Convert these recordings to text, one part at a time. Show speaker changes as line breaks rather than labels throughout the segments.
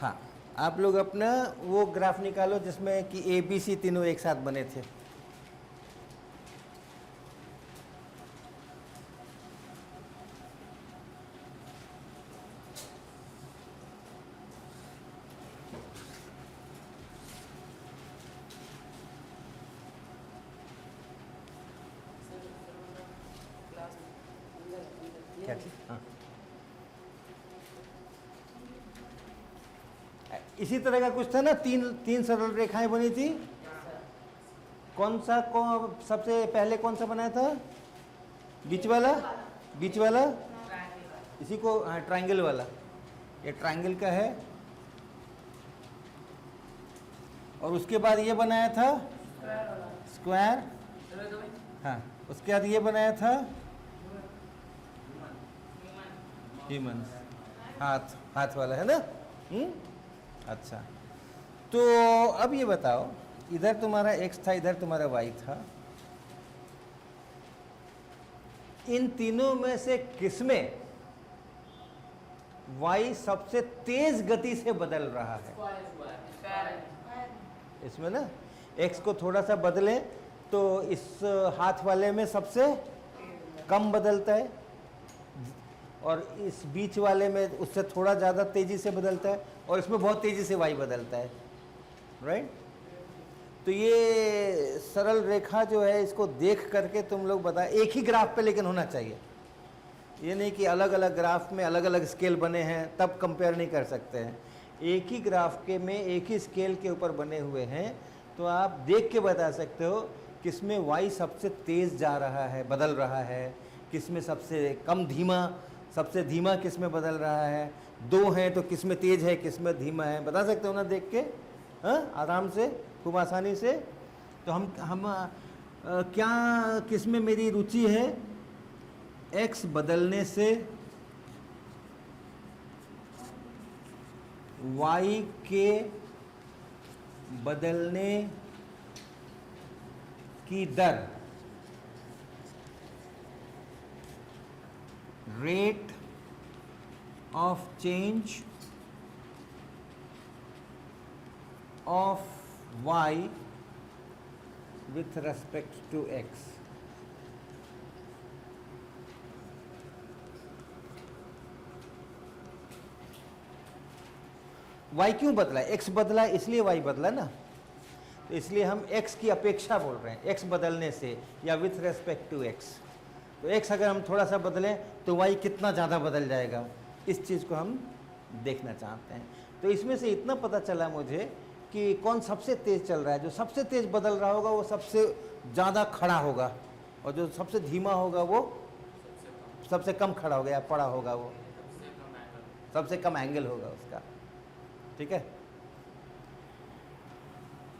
हाँ, आप लोग अपना वो ग्राफ निकालो जिसमें कि ए बी सी तीनों एक साथ बने थे। क्या चीज? हाँ, इसी तरह का कुछ था ना, तीन सरल रेखाएं बनी थी। कौन सा सबसे पहले कौन सा बनाया था? बीच वाला। बीच वाला इसी को, हाँ, ट्रायंगल वाला। ये ट्रायंगल का है। और उसके बाद ये बनाया था स्क्वायर। हाँ, उसके बाद ये बनाया था ह्यूमन, हाथ वाला है ना। अच्छा, तो अब ये बताओ, इधर तुम्हारा x था, इधर तुम्हारा y था। इन तीनों में से किसमें y सबसे तेज गति से बदल रहा है? इसमें ना, x को थोड़ा सा बदले तो इस हाथ वाले में सबसे कम बदलता है, और इस बीच वाले में उससे थोड़ा ज़्यादा तेज़ी से बदलता है, और इसमें बहुत तेज़ी से y बदलता है, राइट। तो ये सरल रेखा जो है, इसको देख करके तुम लोग बता, एक ही ग्राफ पे लेकिन होना चाहिए। ये नहीं कि अलग अलग ग्राफ में अलग अलग स्केल बने हैं तब कंपेयर नहीं कर सकते हैं। एक ही ग्राफ के में एक ही स्केल के ऊपर बने हुए हैं, तो आप देख के बता सकते हो किसमें y सबसे तेज़ जा रहा है, बदल रहा है, किसमें सबसे कम धीमा, सबसे धीमा किसमें बदल रहा है। दो हैं तो किसमें तेज है, किसमें धीमा है, बता सकते हो ना देख के, हाँ, आराम से, खूब आसानी से। तो हम क्या, किसमें मेरी रुचि है? x बदलने से y के बदलने की दर, rate of change of y with respect to x। y क्यों बदला? x बदला इसलिए y बदला ना, तो इसलिए हम x की अपेक्षा बोल रहे हैं, x बदलने से या विथ रेस्पेक्ट टू x। तो x अगर हम थोड़ा सा बदलें तो y कितना ज़्यादा बदल जाएगा, इस चीज़ को हम देखना चाहते हैं। तो इसमें से इतना पता चला मुझे कि कौन सबसे तेज़ चल रहा है। जो सबसे तेज़ बदल रहा होगा वो सबसे ज़्यादा खड़ा होगा, और जो सबसे धीमा होगा वो सबसे कम खड़ा होगा या पड़ा होगा, वो सबसे कम एंगल होगा उसका। ठीक है,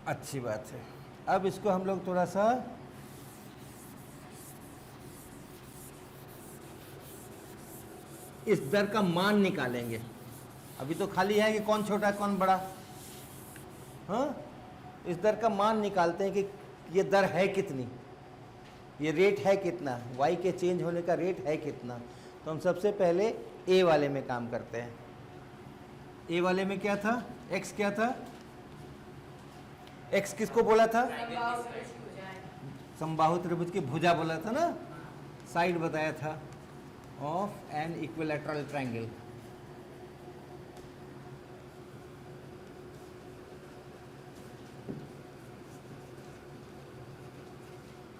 अच्छी बात है। अब इसको हम लोग थोड़ा सा इस दर का मान निकालेंगे। अभी तो खाली है कि कौन छोटा कौन बड़ा, हाँ, इस दर का मान निकालते हैं कि ये दर है कितनी, ये रेट है कितना, y के चेंज होने का रेट है कितना। तो हम सबसे पहले a वाले में काम करते हैं। a वाले में क्या था? x क्या था? x किसको बोला था? समबाहु त्रिभुज की भुजा बोला था ना, साइड बताया था ऑफ एन इक्विलैटरल ट्रायंगल।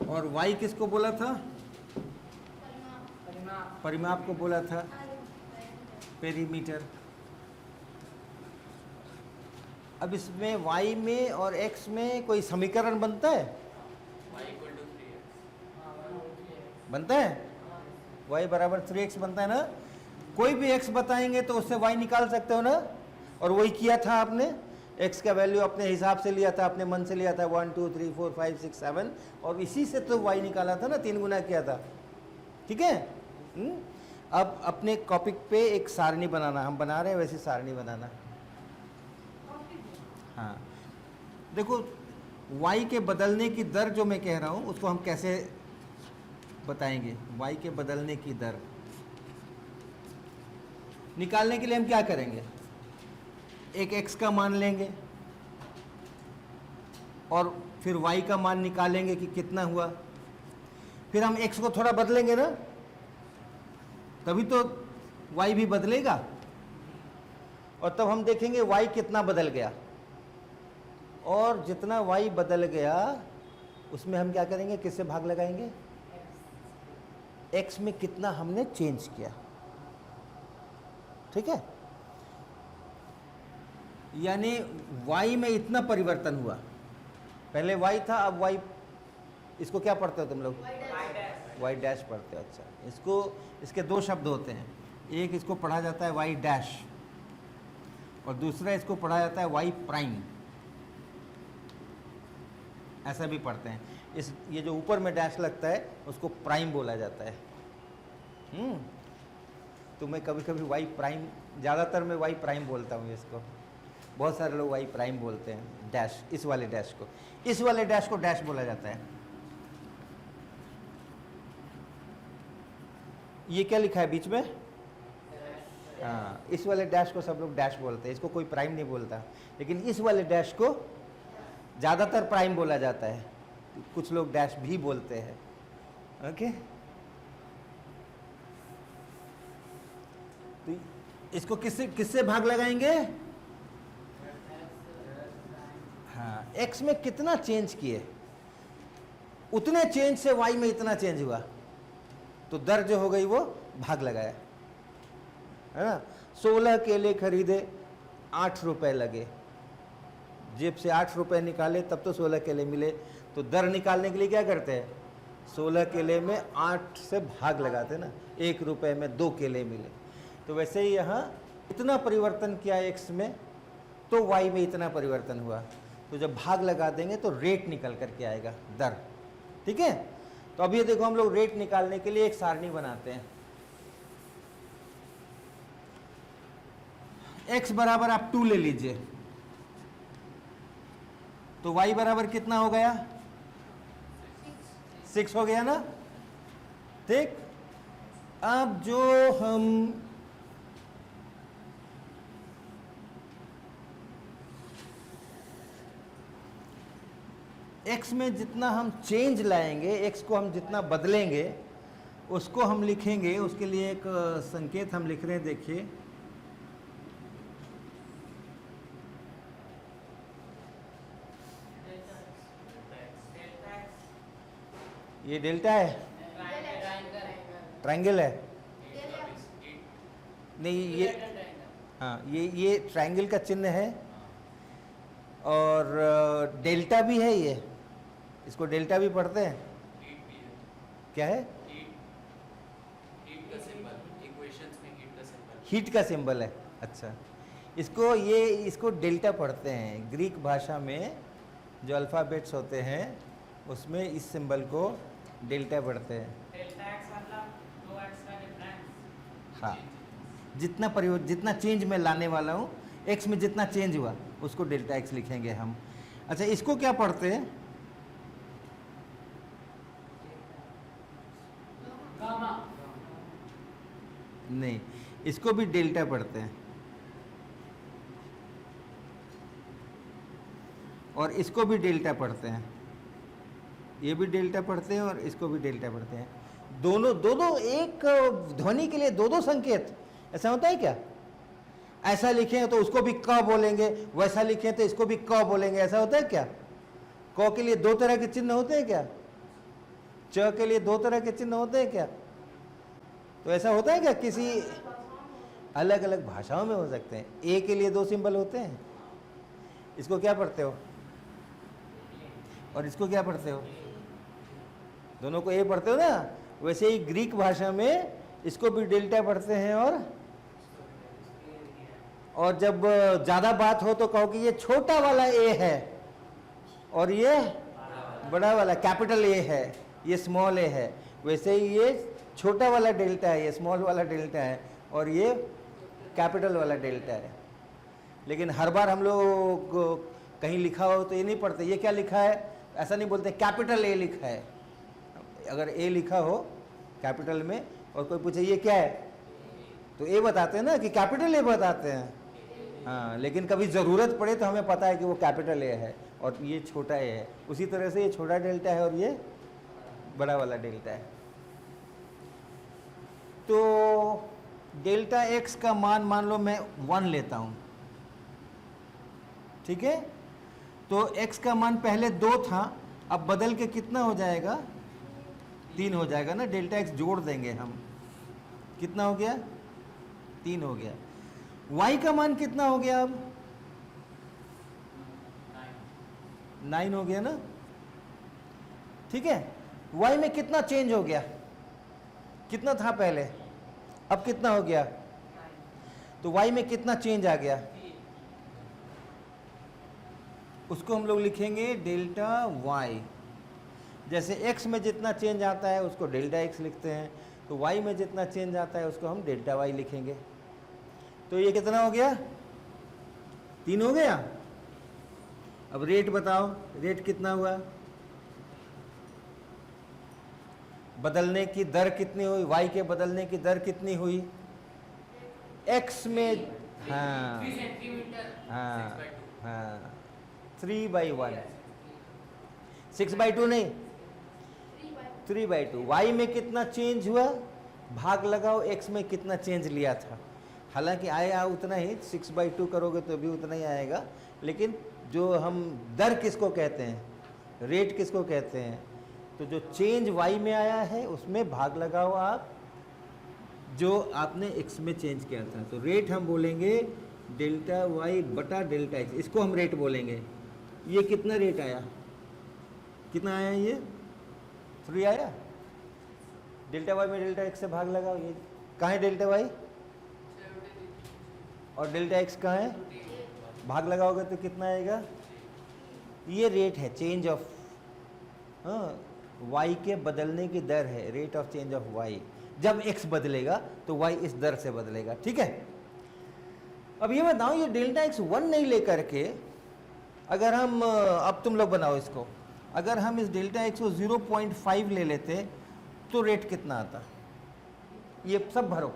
और y किसको बोला था? परिमाप को बोला था, पेरीमीटर। अब इसमें y में और x में कोई समीकरण बनता है? बनता है, y बराबर 3x बनता है ना। कोई भी x बताएंगे तो उससे y निकाल सकते हो ना, और वही किया था आपने। x का वैल्यू अपने हिसाब से लिया था, अपने मन से लिया था, 1 2 3 4 5 6 7, और इसी से तो y निकाला था ना, 3 गुना किया था। ठीक है। अब अपने कॉपी पे एक सारणी बनाना, हम बना रहे हैं वैसे सारणी बनाना। हाँ, देखो y के बदलने की दर जो मैं कह रहा हूँ उसको हम कैसे बताएंगे। y के बदलने की दर निकालने के लिए हम क्या करेंगे? एक x का मान लेंगे और फिर y का मान निकालेंगे कि कितना हुआ। फिर हम x को थोड़ा बदलेंगे ना, तभी तो y भी बदलेगा, और तब हम देखेंगे y कितना बदल गया। और जितना y बदल गया उसमें हम क्या करेंगे, किससे भाग लगाएंगे, x में कितना हमने चेंज किया। ठीक है, यानी y में इतना परिवर्तन हुआ। पहले y था, अब y, इसको क्या पढ़ते हो तुम लोग, y डैश पढ़ते हो। अच्छा, इसको, इसके दो शब्द होते हैं, एक इसको पढ़ा जाता है y डैश और दूसरा इसको पढ़ा जाता है y प्राइम, ऐसा भी पढ़ते हैं। इस ये जो ऊपर में डैश लगता है उसको प्राइम बोला जाता है। तो मैं कभी कभी y प्राइम, ज़्यादातर मैं y प्राइम बोलता हूँ इसको, बहुत सारे लोग y प्राइम बोलते हैं। डैश, इस वाले डैश को, इस वाले डैश को डैश बोला जाता है। ये क्या लिखा है बीच में, हाँ, इस वाले डैश को सब लोग डैश बोलते हैं, इसको कोई प्राइम नहीं बोलता, लेकिन इस वाले डैश को ज़्यादातर प्राइम बोला जाता है, कुछ लोग डैश भी बोलते हैं। ओके, तो इसको किससे किससे भाग लगाएंगे, हाँ, x में कितना चेंज किए, उतने चेंज से y में इतना चेंज हुआ, तो दर जो हो गई वो भाग लगाया, है ना। 16 केले खरीदे, 8 रुपए लगे, जेब से 8 रुपए निकाले तब तो 16 केले मिले। तो दर निकालने के लिए क्या करते हैं, 16 केले में 8 से भाग लगाते ना, 1 रुपए में 2 केले मिले। तो वैसे ही यहाँ इतना परिवर्तन किया x में, तो y में इतना परिवर्तन हुआ। तो जब भाग लगा देंगे तो रेट निकल करके आएगा, दर। ठीक है, तो अब ये देखो, हम लोग रेट निकालने के लिए एक सारणी बनाते हैं। x बराबर आप 2 ले लीजिए, तो y बराबर कितना हो गया, 6 हो गया ना। ठीक, अब जो हम x में जितना हम चेंज लाएंगे, x को हम जितना बदलेंगे, उसको हम लिखेंगे। उसके लिए एक संकेत हम लिख रहे हैं, देखिए, ये डेल्टा है, ट्रायंगल है, नहीं ये, हाँ, ये ट्रायंगल का चिन्ह है, और डेल्टा भी है, ये, इसको डेल्टा भी पढ़ते हैं। क्या है, हीट का सिंबल है। अच्छा, इसको इसको डेल्टा पढ़ते हैं। ग्रीक भाषा में जो अल्फ़ाबेट्स होते हैं उसमें इस सिंबल को डेल्टा पढ़ते हैं। हाँ, जितना चेंज मैं लाने वाला हूँ, x में जितना चेंज हुआ उसको डेल्टा x लिखेंगे हम। अच्छा, इसको क्या पढ़ते हैं, नहीं, इसको भी डेल्टा पढ़ते हैं, और इसको भी डेल्टा पढ़ते हैं। ये भी डेल्टा पढ़ते हैं और इसको भी डेल्टा पढ़ते हैं। दोनों एक ध्वनि के लिए दो संकेत, ऐसा होता है क्या? ऐसा लिखें तो उसको भी क बोलेंगे, वैसा लिखें तो इसको भी क बोलेंगे, ऐसा होता है क्या? क के लिए 2 तरह के चिन्ह होते हैं क्या? च के लिए 2 तरह के चिन्ह होते हैं क्या? तो ऐसा होता है क्या? किसी अलग अलग भाषाओं में हो सकते हैं। ए के लिए 2 सिंबल होते हैं। इसको क्या पढ़ते हो और इसको क्या पढ़ते हो? दोनों को ए पढ़ते हो ना। वैसे ही ग्रीक भाषा में इसको भी डेल्टा पढ़ते हैं, और जब ज़्यादा बात हो तो कहो कि ये छोटा वाला ए है और ये बड़ा वाला कैपिटल ए है, ये स्मॉल ए है। वैसे ही ये छोटा वाला डेल्टा है, ये स्मॉल वाला डेल्टा है, और ये कैपिटल वाला डेल्टा है। लेकिन हर बार हम लोग कहीं लिखा हो तो ये नहीं पढ़ते, ये क्या लिखा है ऐसा नहीं बोलते, कैपिटल ए लिखा है। अगर ए लिखा हो कैपिटल में और कोई पूछे ये क्या है तो ए बताते हैं ना, कि कैपिटल ए बताते हैं। हाँ, लेकिन कभी ज़रूरत पड़े तो हमें पता है कि वो कैपिटल ए है और ये छोटा ए है। उसी तरह से ये छोटा डेल्टा है और ये बड़ा वाला डेल्टा है। तो डेल्टा एक्स का मान लो मैं 1 लेता हूँ, ठीक है। तो x का मान पहले 2 था, अब बदल के कितना हो जाएगा, 3 हो जाएगा ना। डेल्टा x जोड़ देंगे हम, कितना हो गया, 3 हो गया। y का मान कितना हो गया, अब 9 हो गया ना, ठीक है। y में कितना चेंज हो गया, कितना था पहले, अब कितना हो गया, तो y में कितना चेंज आ गया, उसको हम लोग लिखेंगे डेल्टा y। जैसे x में जितना चेंज आता है उसको डेल्टा x लिखते हैं, तो y में जितना चेंज आता है उसको हम डेल्टा y लिखेंगे। तो ये कितना हो गया, 3 हो गया। अब रेट बताओ, रेट कितना हुआ, बदलने की दर कितनी हुई, y के बदलने की दर कितनी हुई, x में, हाँ हाँ हाँ, 3/1, 6/2 नहीं, 3/2। y में कितना चेंज हुआ, भाग लगाओ x में कितना चेंज लिया था। हालांकि आया उतना ही, 6/2 करोगे तो भी उतना ही आएगा, लेकिन जो हम दर किसको कहते हैं, रेट किसको कहते हैं, तो जो चेंज y में आया है उसमें भाग लगाओ आप जो आपने x में चेंज किया था। तो रेट हम बोलेंगे डेल्टा y बटा डेल्टा x, इसको हम रेट बोलेंगे। ये कितना रेट आया, कितना आया, ये 3 आया। डेल्टा y में डेल्टा x से भाग लगाओ, ये कहाँ है डेल्टा y और डेल्टा x कहाँ है, भाग लगाओगे तो कितना आएगा, ये रेट है, चेंज ऑफ, हाँ, y के बदलने की दर है, rate of change of y। जब x बदलेगा तो y इस दर से बदलेगा, ठीक है। अब ये बताओ, ये डेल्टा x 1 नहीं लेकर के अगर हम, अब तुम लोग बनाओ इसको, अगर हम इस डेल्टा x को 0.5 ले लेते तो रेट कितना आता, ये सब भरो,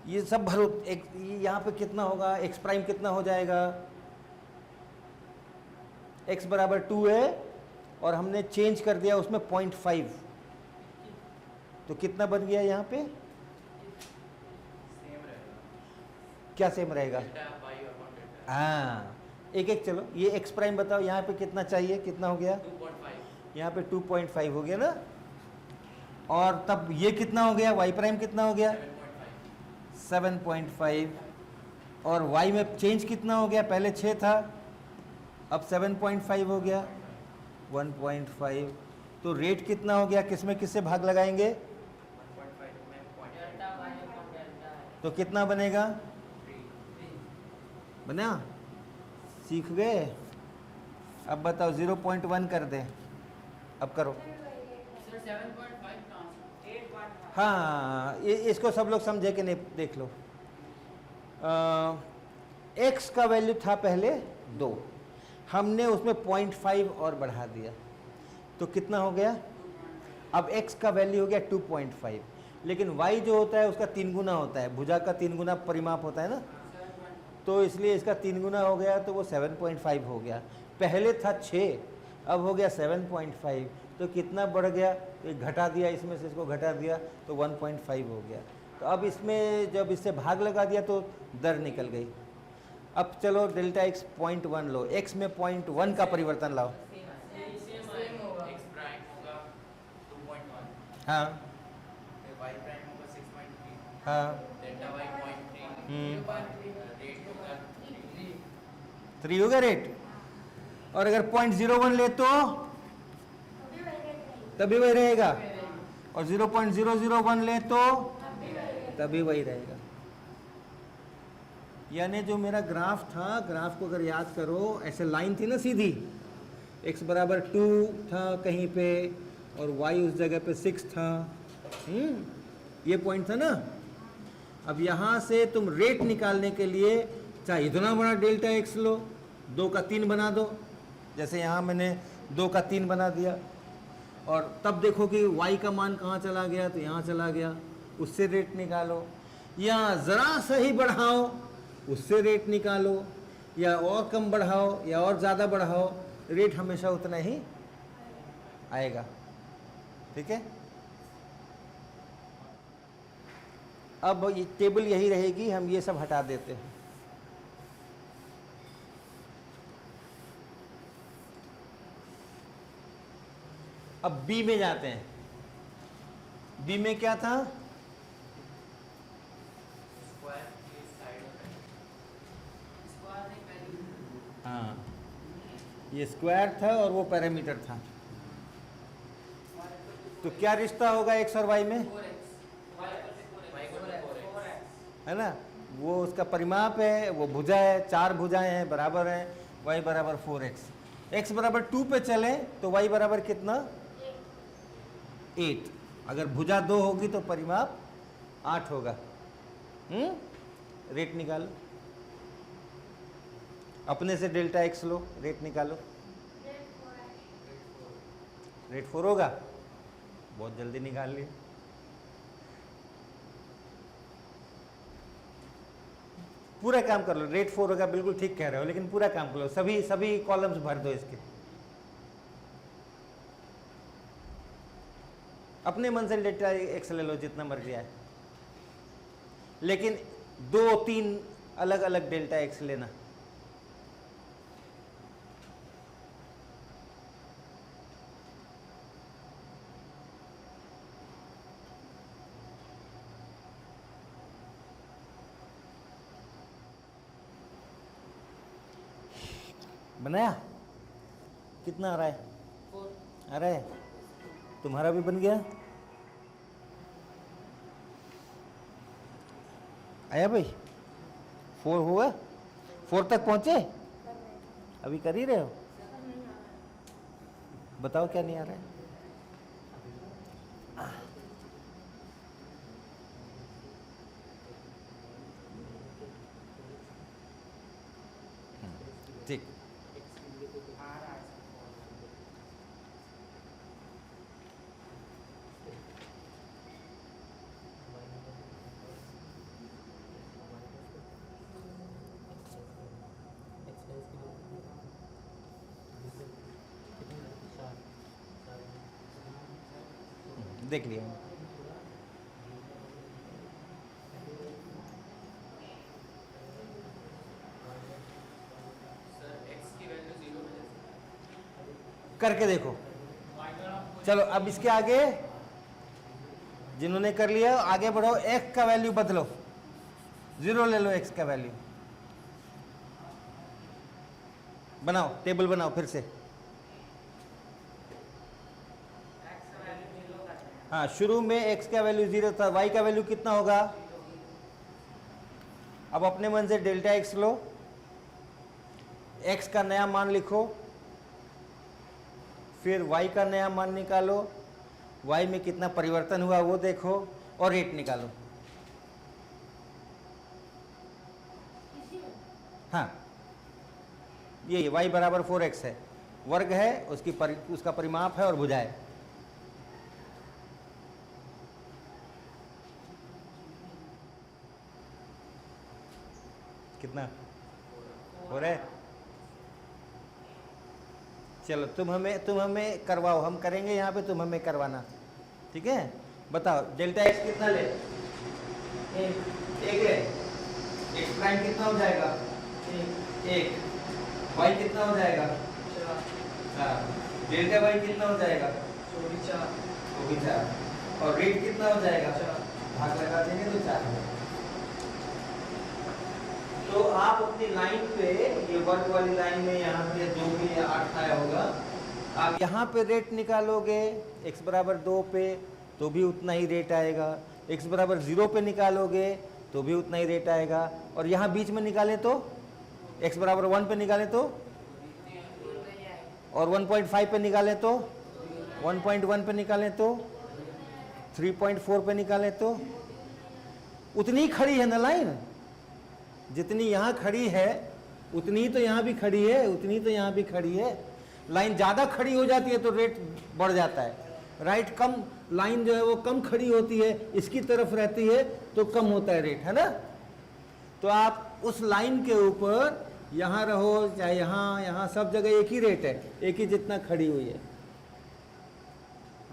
ये सब भरो, एक यहाँ पे कितना होगा, x प्राइम कितना हो जाएगा, x बराबर 2 है और हमने चेंज कर दिया उसमें 0.5, तो कितना बन गया यहाँ पे, क्या सेम रहेगा, हाँ, एक एक चलो, ये x प्राइम बताओ, यहाँ पे कितना चाहिए, कितना हो गया, 2.5, यहाँ पे 2.5 हो गया ना, और तब ये कितना हो गया, y प्राइम कितना हो गया, 7.5, और y में चेंज कितना हो गया, पहले 6 था अब 7.5 हो गया, 1.5। तो रेट कितना हो गया, किसमें किससे भाग लगाएंगे,
1.5 में
तो कितना बनेगा, बना, सीख गए। अब बताओ 0.1 कर दे, अब करो, हाँ, इसको सब लोग समझे कि नहीं, देख लो। x का वैल्यू था पहले 2, हमने उसमें 0.5 और बढ़ा दिया तो कितना हो गया, अब x का वैल्यू हो गया 2.5, लेकिन y जो होता है उसका 3 गुना होता है, भुजा का 3 गुना परिमाप होता है ना, तो इसलिए इसका 3 गुना हो गया तो वो 7.5 हो गया। पहले था 6, अब हो गया 7.5, तो कितना बढ़ गया, तो घटा दिया, इसमें से इसको घटा दिया तो 1.5 हो गया। तो अब इसमें जब इससे भाग लगा दिया तो दर निकल गई। अब चलो डेल्टा x 0.1 लो, x में 0.1 का परिवर्तन लाओ, हाँ हाँ, 3 होगा रेट, और अगर 0.01 ले तो तभी वही रहेगा, और 0.001 ले तो तभी वही रहेगा। यानी जो मेरा ग्राफ था, ग्राफ को अगर याद करो, ऐसे लाइन थी ना सीधी, x बराबर 2 था कहीं पे और y उस जगह पे 6 था, ये पॉइंट था ना। अब यहाँ से तुम रेट निकालने के लिए चाहे इतना बड़ा डेल्टा x लो, 2 का 3 बना दो, जैसे यहाँ मैंने 2 का 3 बना दिया, और तब देखो कि y का मान कहाँ चला गया, तो यहाँ चला गया, उससे रेट निकालो, या ज़रा सा ही बढ़ाओ उससे रेट निकालो, या और कम बढ़ाओ या और ज़्यादा बढ़ाओ, रेट हमेशा उतना ही आएगा। ठीक है, अब ये टेबल यही रहेगी, हम ये सब हटा देते हैं। अब बी में जाते हैं। बी में क्या था?
स्क्वायर के साइड में स्क्वायर नहीं पहले
हाँ, ये स्क्वायर था और वो पैरामीटर था। तो क्या रिश्ता होगा एक्स और वाई में,
4x y को 4x
है ना? वो उसका परिमाप है, वो भुजा है, 4 भुजाएं हैं बराबर हैं, y बराबर 4x। x बराबर 2 पे चले तो y बराबर कितना? 8। अगर भुजा 2 होगी तो परिमाप 8 होगा। रेट निकालो, अपने से डेल्टा x लो, रेट निकालो। रेट 4 होगा, बहुत जल्दी निकाल लिए। पूरा काम कर लो, रेट 4 होगा, बिल्कुल ठीक कह रहे हो, लेकिन पूरा काम कर लो, सभी कॉलम्स भर दो इसके। अपने मन से डेल्टा एक्स ले लो जितना मर्जी आए, लेकिन 2-3 अलग अलग डेल्टा एक्स लेना। बनाया? कितना आ रहा है?
4
आ रहा है? तुम्हारा भी बन गया? आया भाई? 4 हुआ? 4 तक पहुंचे? अभी कर ही रहे हो? बताओ क्या नहीं आ रहा है? ठीक,
आ रहा है
देख लिया।
सर x की वैल्यू 0 में
करके देखो। चलो अब इसके आगे जिन्होंने कर लिया आगे बढ़ो, x का वैल्यू बदलो, 0 ले लो x का वैल्यू। बनाओ, टेबल बनाओ फिर से। हाँ, शुरू में x का वैल्यू 0 था, y का वैल्यू कितना होगा? अब अपने मन से डेल्टा x लो, x का नया मान लिखो, फिर y का नया मान निकालो, y में कितना परिवर्तन हुआ वो देखो, और रेट निकालो। हाँ, ये y बराबर 4x है, वर्ग है, उसका परिमाप है और भुजा है। कितना हो रहा है? चलो तुम हमें करवाओ, हम करेंगे यहाँ पे, तुम हमें करवाना। ठीक है, बताओ डेल्टा एक्स कितना ले? 1 ले। एक्स प्राइम कितना हो जाएगा? 1। वाई कितना हो जाएगा? 4। डेल्टा वाई कितना हो जाएगा? 4। और रेट कितना हो जाएगा? भाग लगा देंगे तो 4। तो आप अपनी लाइन पे, ये वर्ग वाली लाइन में यहाँ पे 2 पे या 8 आया होगा, आप यहाँ पे रेट निकालोगे x बराबर 2 पे तो भी उतना ही रेट आएगा, x बराबर 0 पे निकालोगे तो भी उतना ही रेट आएगा, और यहाँ बीच में निकालें तो x बराबर 1 पे निकालें तो, और 1.5 पे निकालें तो, 1.1 पे निकालें तो, 3.4 पे निकालें तो, उतनी ही खड़ी है ना लाइन, जितनी यहाँ खड़ी है उतनी ही तो यहाँ भी खड़ी है, उतनी तो यहाँ भी खड़ी है। लाइन ज़्यादा खड़ी हो जाती है तो रेट बढ़ जाता है, राइट कम, लाइन जो है वो कम खड़ी होती है, इसकी तरफ रहती है तो कम होता है रेट, है ना। तो आप उस लाइन के ऊपर यहाँ रहो चाहे यहाँ सब जगह एक ही रेट है, एक ही जितना खड़ी हुई है,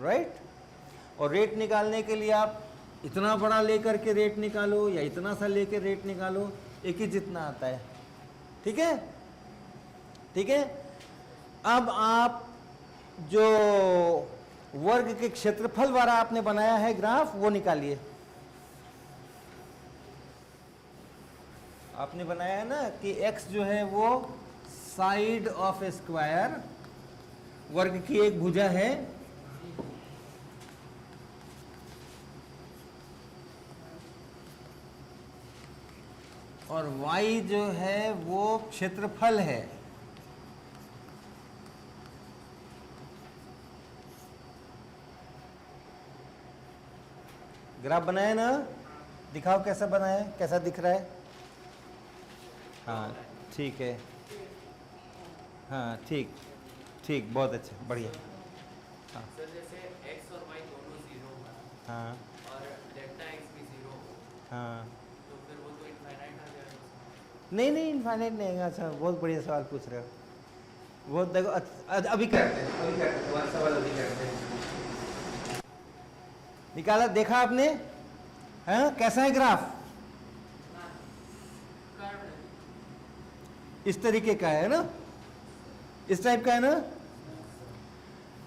राइट। और रेट निकालने के लिए आप इतना बड़ा लेकर के रेट निकालो या इतना सा लेकर रेट निकालो, एक ही जितना आता है, ठीक है, ठीक है। अब आप जो वर्ग के क्षेत्रफल वाला आपने बनाया है ग्राफ, वो निकालिए। आपने बनाया है ना कि x जो है वो साइड ऑफ स्क्वायर, वर्ग की एक भुजा है, और y जो है वो क्षेत्रफल है। ग्राफ बनाया ना, दिखाओ कैसा बनाया है, कैसा दिख रहा है। हाँ ठीक है, हाँ ठीक ठीक, बहुत अच्छा, बढ़िया। हाँ
सर जैसे x और y दोनों 0 होगा,
हाँ
और डेल्टा x भी 0 होगा,
हाँ,
तो फिर वो तो इनफाइनाइट आ जाएगा।
नहीं नहीं इनफाइनाइट नहीं है। अच्छा बहुत बढ़िया सवाल पूछ रहे हो, बहुत देखो अभी करते हैं, तुम्हारा सवाल अभी करते हैं। निकाला, देखा आपने, हैं कैसा है ग्राफ, इस तरीके का है ना, इस टाइप का है ना।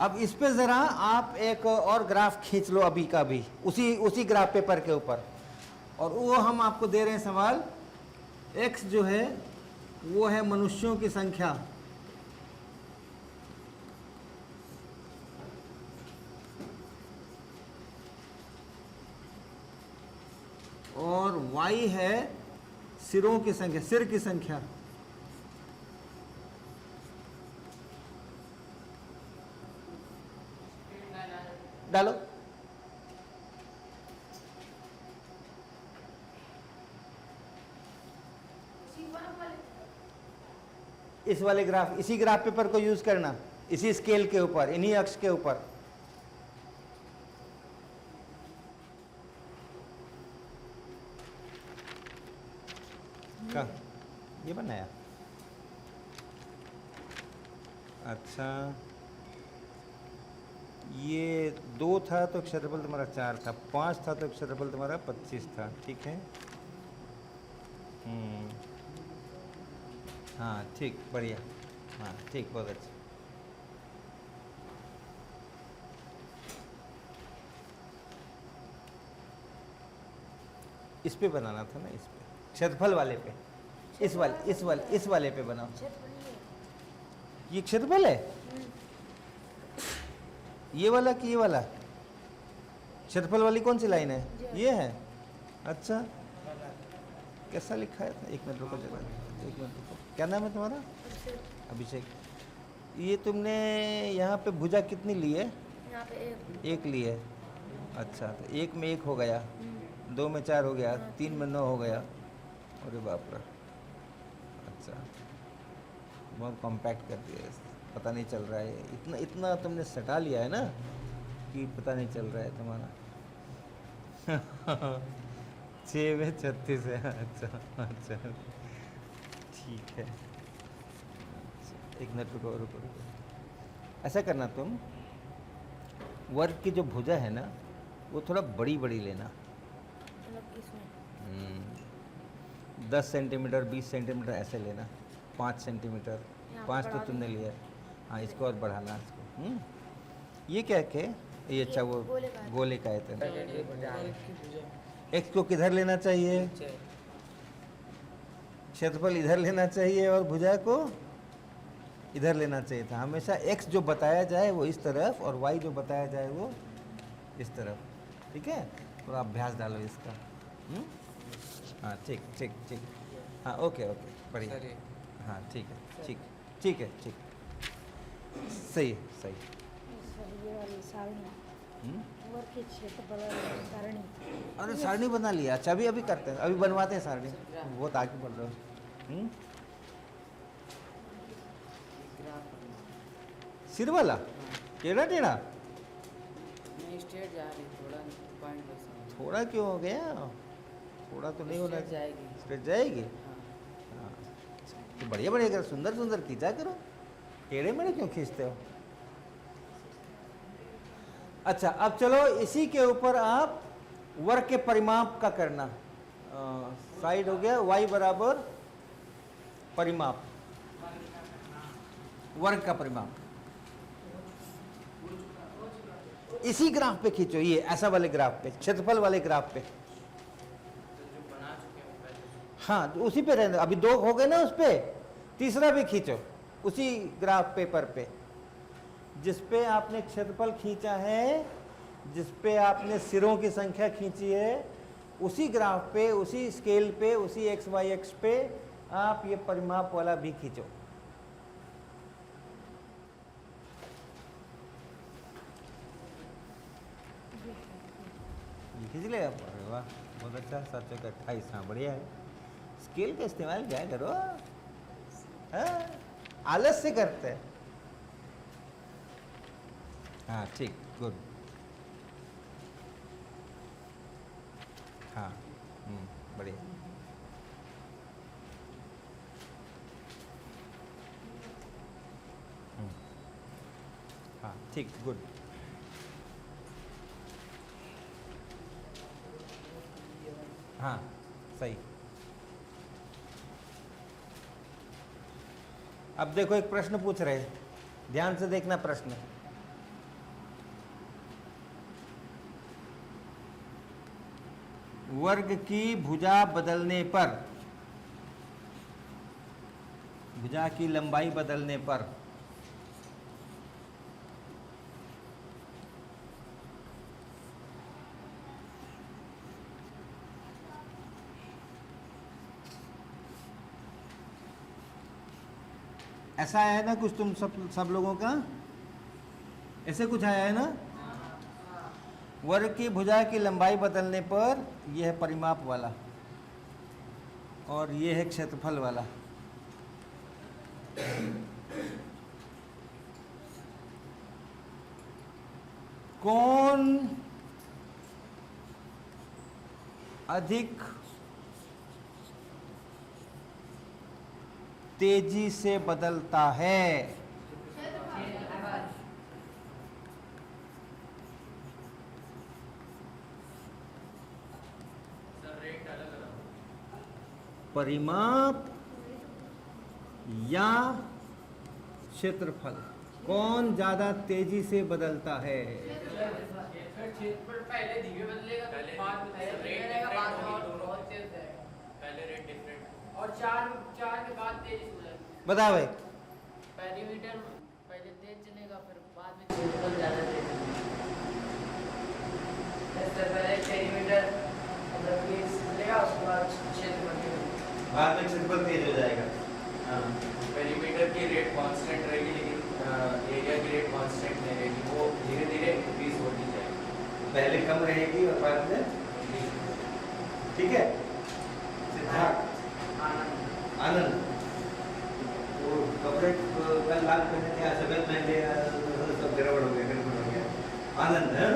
अब इस पे जरा आप एक और ग्राफ खींच लो अभी का भी, उसी ग्राफ पेपर के ऊपर, और वो हम आपको दे रहे हैं सवाल, x जो है वो है मनुष्यों की संख्या, और y है सिरों की संख्या, सिर की संख्या। डालो, इस वाले ग्राफ, इसी ग्राफ पेपर को यूज करना, इसी स्केल के ऊपर, इन्हीं अक्ष के ऊपर। क्या ये बनाया, अच्छा ये 2 था तो क्षेत्रफल तुम्हारा 4 था, 5 था तो क्षेत्रफल तुम्हारा 25 था, ठीक है। हाँ ठीक, बढ़िया, हाँ ठीक, बहुत अच्छा। इस पे बनाना था ना, इस पे क्षेत्रफल वाले पे, इस वाले पे बनाओ। ये क्षेत्रफल है, ये वाला कि ये वाला, क्षेत्रफल वाली कौन सी लाइन है, ये है। अच्छा कैसा लिखा है, एक मिनट रुको जरा, एक मिनट रुको, क्या नाम है तुम्हारा, अभिषेक। ये तुमने यहाँ पे भुजा कितनी ली है,
यहाँ पे
एक ली है, अच्छा तो 1 में 1 हो गया, 2 में 4 हो गया, 3 में 9 हो गया, अरे बाप रे, अच्छा बहुत कॉम्पैक्ट कर दिया, पता नहीं चल रहा है, इतना तुमने सटा लिया है ना कि पता नहीं चल रहा है तुम्हारा। 6 में 36 है, अच्छा ठीक है, अच्छा, एक मिनट रुको रुको रुको, ऐसा करना तुम, वर्ग की जो भुजा है ना वो थोड़ा बड़ी बड़ी लेना,
मतलब इसमें
10 सेंटीमीटर 20 सेंटीमीटर ऐसे लेना, 5 सेंटीमीटर,
यहाँ पे
5 तो
बढ़ा
तुमने लिया है, हाँ इसको और बढ़ाना इसको। ये क्या है, ये अच्छा वो गोले का है, एक्स को किधर लेना चाहिए, क्षेत्रफल इधर लेना चाहिए और भुजा को इधर लेना चाहिए था। हमेशा x जो बताया जाए वो इस तरफ और y जो बताया जाए वो इस तरफ, ठीक है। थोड़ा अभ्यास डालो इसका, हाँ ठीक ठीक ठीक, हाँ ओके ओके बढ़िया, हाँ ठीक है ठीक ठीक है ठीक, सही है सही।
ये वाली सारणी, वर्ग के क्षेत्रफल वाली सारणी।
अरे सारणी बना लिया, अच्छा अभी करते हैं, अभी बनवाते हैं सारणी, बहुत आगे बढ़ रहे हो। सिर वाला टेढ़ा टेढ़ा,
नहीं स्ट्रेट जा रही, थोड़ा पॉइंट बस।
थोड़ा क्यों हो गया, थोड़ा तो नहीं होना
स्ट्रेट जाएगी।
स्ट्रेट जाएगी।
हाँ।
हाँ तो बढ़िया बढ़िया करो, सुंदर सुंदर खींचा करो, टेढ़े मेढ़े क्यों खींचते हो। अच्छा अब चलो इसी के ऊपर आप वर्ग के परिमाप का करना। साइड हो गया, y बराबर परिमाप, वर्ग का परिमाप। इसी ग्राफ पे खींचो, ये ऐसा वाले ग्राफ पे, क्षेत्रफल वाले ग्राफ पे।
जो बना चुके हैं पहले।
हाँ तो उसी पे रहने, अभी 2 हो गए ना, उस पे तीसरा भी खींचो उसी ग्राफ पेपर पे, जिस पे आपने क्षेत्रफल खींचा है, जिस पे आपने सिरों की संख्या खींची है, उसी ग्राफ पे, उसी स्केल पे, उसी एक्स वाई एक्स पे आप ये परिमाप वाला भी खींचो। ये खींच ले आप, अरे वाह बहुत अच्छा, 728। हाँ बढ़िया है, स्केल का इस्तेमाल क्या करो, हाँ आलस से करते हैं। हाँ ठीक, गुड। हाँ बढ़िया। हाँ ठीक, गुड। हाँ सही। अब देखो एक प्रश्न पूछ रहे हैं, ध्यान से देखना प्रश्न। वर्ग की भुजा बदलने पर, भुजा की लंबाई बदलने पर ऐसा आया है ना कुछ, तुम सब लोगों का ऐसे कुछ आया है ना। वर्ग की भुजा की लंबाई बदलने पर यह है परिमाप वाला और यह है क्षेत्रफल वाला। कौन अधिक तेजी से बदलता है।
सर रेट अलग अलग।
परिमाप या क्षेत्रफल, कौन ज्यादा तेजी से बदलता है।
पहले धीमे बदलेगा,
पहले
बाद में
रेट
तेज रहेगा, बाद में और
दोनों।
बहुत तेज रहेगा।
पहले रेट डिफरेंट
और चार के बाद तेज हो जाएगा।
बताओ भाई।
पेरीमीटर पहले तेज चलेगा, फिर बाद में क्षेत्रफल ज़्यादा तेज चलेगा। पहले पेरीमीटर मतलब तेज चलेगा, उसके बाद क्षेत्रफल तेज होगा।
बाद में क्षेत्रफल तेज हो जाएगा।
पेरीमीटर की रेट कांस्टेंट रहेगी, लेकिन एरिया की रेट कांस्टेंट नहीं रहेगी, वो धीरे धीरे इंक्रीज होती जाएगी।
पहले कम रहेगी और बाद में, ठीक है। सिद्धार्थ, आनंद, वो कपड़े कल लाल पहने थे, आज सफेद पहन लिया, सब गड़बड़ हो गया। आनंद है,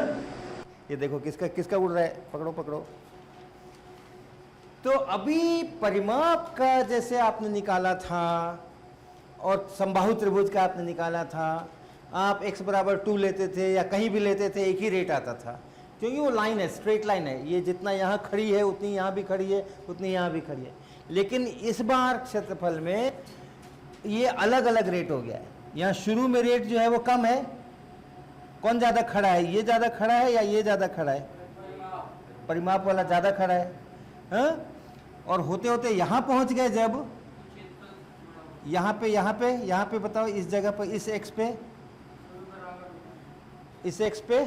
ये देखो किसका उड़ रहा है, पकड़ो पकड़ो। तो अभी परिमाप का जैसे आपने निकाला था और समबाहु त्रिभुज का आपने निकाला था, आप x बराबर 2 लेते थे या कहीं भी लेते थे, एक ही रेट आता था, क्योंकि वो लाइन है, स्ट्रेट लाइन है। ये जितना यहाँ खड़ी है उतनी यहाँ भी खड़ी है, उतनी यहाँ भी खड़ी है। लेकिन इस बार क्षेत्रफल में ये अलग अलग रेट हो गया है। यहाँ शुरू में रेट जो है वो कम है। कौन ज़्यादा खड़ा है, ये ज़्यादा खड़ा है या ये ज़्यादा खड़ा है। परिमाप वाला ज़्यादा खड़ा है, हाँ? और होते होते यहाँ पहुँच गए जब, यहाँ पे बताओ, इस जगह पर, इस एक्स पे, इस एक्स पे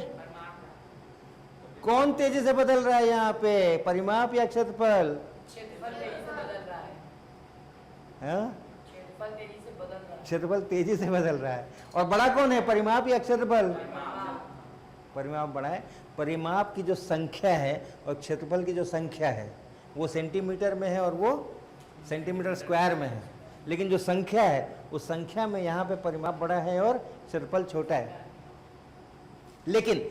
कौन तेजी से बदल रहा है यहाँ पे, परिमाप या क्षेत्रफल।
क्षेत्रफल तेजी से बदल रहा है।
हाँ?
क्षेत्रफल तेजी से बदल रहा है।
क्षेत्रफल तेजी से बदल रहा है। और बड़ा कौन है, परिमाप या क्षेत्रफल। परिमाप बड़ा है। परिमाप की जो संख्या है और क्षेत्रफल की जो संख्या है वो सेंटीमीटर में है और वो सेंटीमीटर स्क्वायर में है, लेकिन जो संख्या है उस संख्या में यहाँ पे परिमाप बड़ा है और क्षेत्रफल छोटा है। लेकिन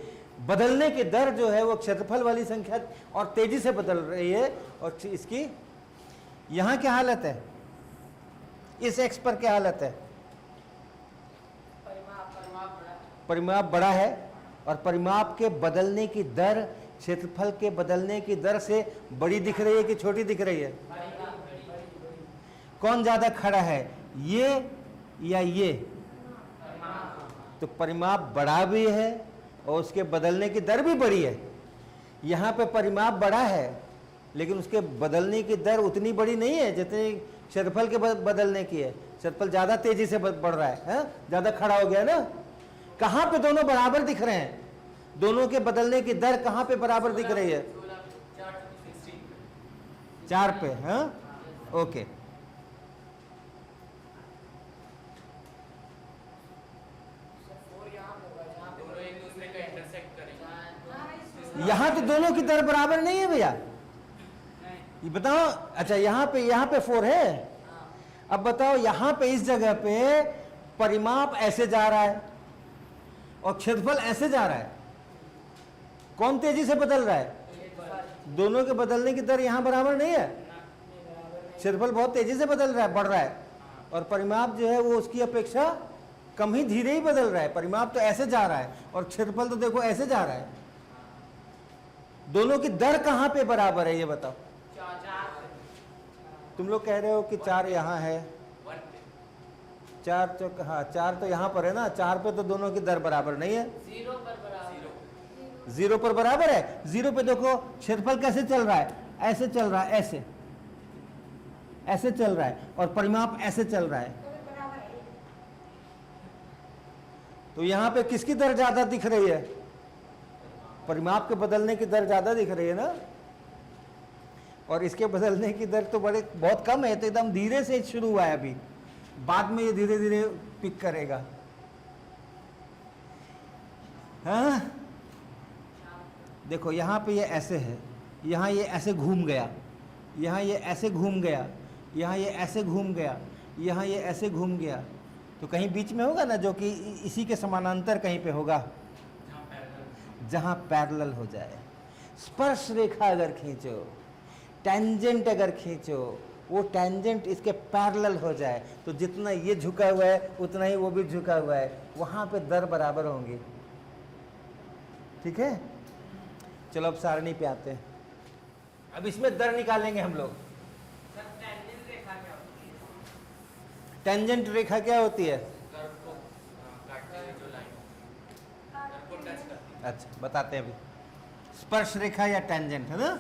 बदलने की दर जो है वो क्षेत्रफल वाली संख्या और तेजी से बदल रही है। और इसकी यहां क्या हालत है, इस एक्स पर क्या हालत है, परिमाप बड़ा है और परिमाप के बदलने की दर क्षेत्रफल के बदलने की दर से बड़ी दिख रही है कि छोटी दिख रही है? कौन ज्यादा खड़ा है, ये या ये? तो परिमाप बड़ा भी है और उसके बदलने की दर भी बड़ी है। यहाँ पे परिमाप बड़ा है लेकिन उसके बदलने की दर उतनी बड़ी नहीं है जितनी क्षेत्रफल के बदलने की है। क्षेत्रफल ज्यादा तेजी से बढ़ रहा है, ज्यादा खड़ा हो गया ना। कहाँ पे दोनों बराबर दिख रहे हैं, दोनों के बदलने की दर कहाँ पे बराबर दिख रही है? 4 पे। हाँ, ओके। यहां तो दोनों की दर बराबर नहीं है भैया, ये बताओ। अच्छा, यहाँ पे 4 है। अब बताओ यहां पे इस जगह पे परिमाप ऐसे जा रहा है और क्षेत्रफल ऐसे जा रहा है, कौन तेजी से बदल रहा है? दोनों के बदलने की दर यहां बराबर नहीं है। क्षेत्रफल बहुत तेजी से बदल रहा है, बढ़ रहा है, और परिमाप जो है वो उसकी अपेक्षा कम ही धीरे ही बदल रहा है। परिमाप तो ऐसे जा रहा है और क्षेत्रफल तो देखो ऐसे जा रहा है। दोनों की दर कहां पे बराबर है ये बताओ। तुम लोग कह रहे हो कि 4 यहाँ है, 4 तो हाँ 4 तो यहाँ पर है ना, 4 पे तो दोनों की दर बराबर नहीं है। 0 पर बराबर है। 0 पे देखो क्षेत्रफल कैसे चल रहा है, ऐसे चल रहा है, ऐसे चल रहा है, और परिमाप ऐसे चल रहा है। तो यहाँ पे किसकी दर ज्यादा दिख रही है? परिमाप के बदलने की दर ज्यादा दिख रही है ना, और इसके बदलने की दर तो बहुत कम है। तो एकदम धीरे से शुरू हुआ है अभी, बाद में ये धीरे धीरे पिक करेगा। हाँ, देखो यहाँ पे ये ऐसे है, यहाँ ये ऐसे घूम गया, यहाँ ये ऐसे घूम गया, यहाँ ये ऐसे घूम गया, यहाँ ये ऐसे घूम गया। तो कहीं बीच में होगा ना जो कि इसी के समानांतर कहीं पे होगा, जहाँ पैरेलल हो जाए। स्पर्श रेखा अगर खींचो, टेंजेंट अगर खींचो, वो टेंजेंट इसके पैरेलल हो जाए, तो जितना ये झुका हुआ है उतना ही वो भी झुका हुआ है, वहाँ पे दर बराबर होंगी। ठीक है, चलो अब सारणी पे आते हैं। अब इसमें दर निकालेंगे हम लोग। टेंजेंट रेखा क्या होती है? अच्छा, बताते हैं अभी। स्पर्श रेखा या टेंजेंट है ना।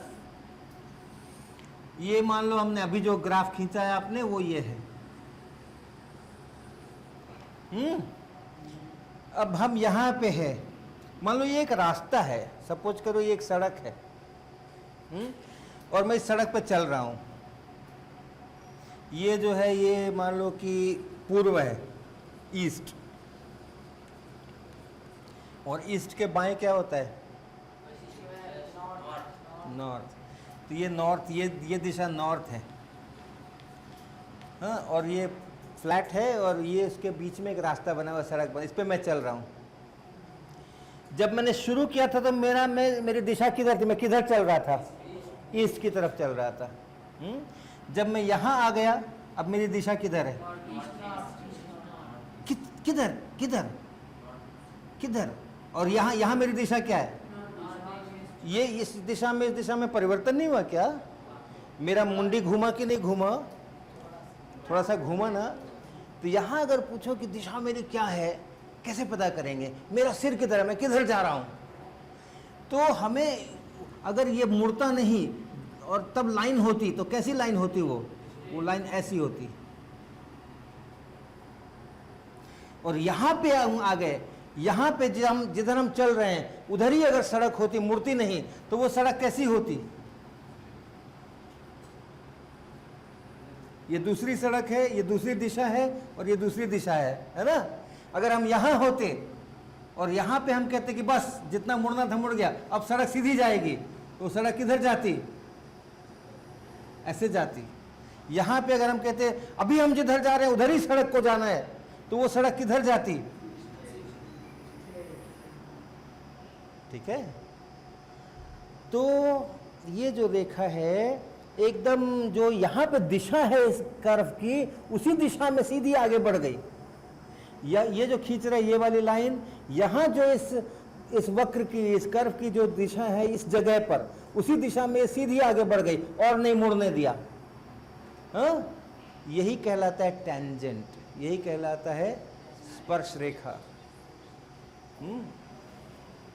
ये मान लो हमने अभी जो ग्राफ खींचा है आपने, वो ये है। अब हम यहाँ पे है, मान लो ये एक रास्ता है, सपोज करो ये एक सड़क है। और मैं इस सड़क पे चल रहा हूँ। ये जो है ये मान लो कि पूर्व है, ईस्ट, और ईस्ट के बाएं क्या होता है? नॉर्थ। तो ये नॉर्थ, ये दिशा नॉर्थ है। हाँ, और ये फ्लैट है और ये इसके बीच में एक रास्ता बना हुआ, सड़क बना, इस पे मैं चल रहा हूँ। जब मैंने शुरू किया था तो मेरी दिशा किधर थी? मैं किधर चल रहा था? ईस्ट की तरफ चल रहा था। जब मैं यहाँ आ गया, अब मेरी दिशा किधर है? किधर किधर किधर? और यहाँ मेरी दिशा क्या है? ये इस दिशा में परिवर्तन नहीं हुआ क्या? मेरा मुंडी घूमा कि नहीं घूमा? थोड़ा सा घूमा ना। तो यहाँ अगर पूछो कि दिशा मेरी क्या है, कैसे पता करेंगे? मेरा सिर किधर है, मैं किधर जा रहा हूँ? तो हमें अगर ये मुड़ता नहीं और तब लाइन होती, तो कैसी लाइन होती? वो लाइन ऐसी होती। और यहाँ पे आ गए, यहाँ पे जिधर हम चल रहे हैं उधर ही अगर सड़क होती, मुड़ती नहीं, तो वो सड़क कैसी होती? ये दूसरी सड़क है, ये दूसरी दिशा है और ये दूसरी दिशा है ना। अगर हम यहाँ होते और यहाँ पे हम कहते कि बस जितना मुड़ना था मुड़ गया, अब सड़क सीधी जाएगी, तो सड़क किधर जाती? ऐसे जाती। यहाँ पे अगर हम कहते अभी हम जिधर जा रहे हैं उधर ही सड़क को जाना है, तो वो सड़क किधर जाती? ठीक है। तो ये जो रेखा है एकदम जो यहाँ पे दिशा है इस कर्व की, उसी दिशा में सीधी आगे बढ़ गई। या ये जो खींच रहा है ये वाली लाइन, यहाँ जो इस वक्र की, इस कर्व की जो दिशा है इस जगह पर, उसी दिशा में सीधी आगे बढ़ गई और नहीं मुड़ने दिया। हाँ, यही कहलाता है टेंजेंट, यही कहलाता है स्पर्श रेखा।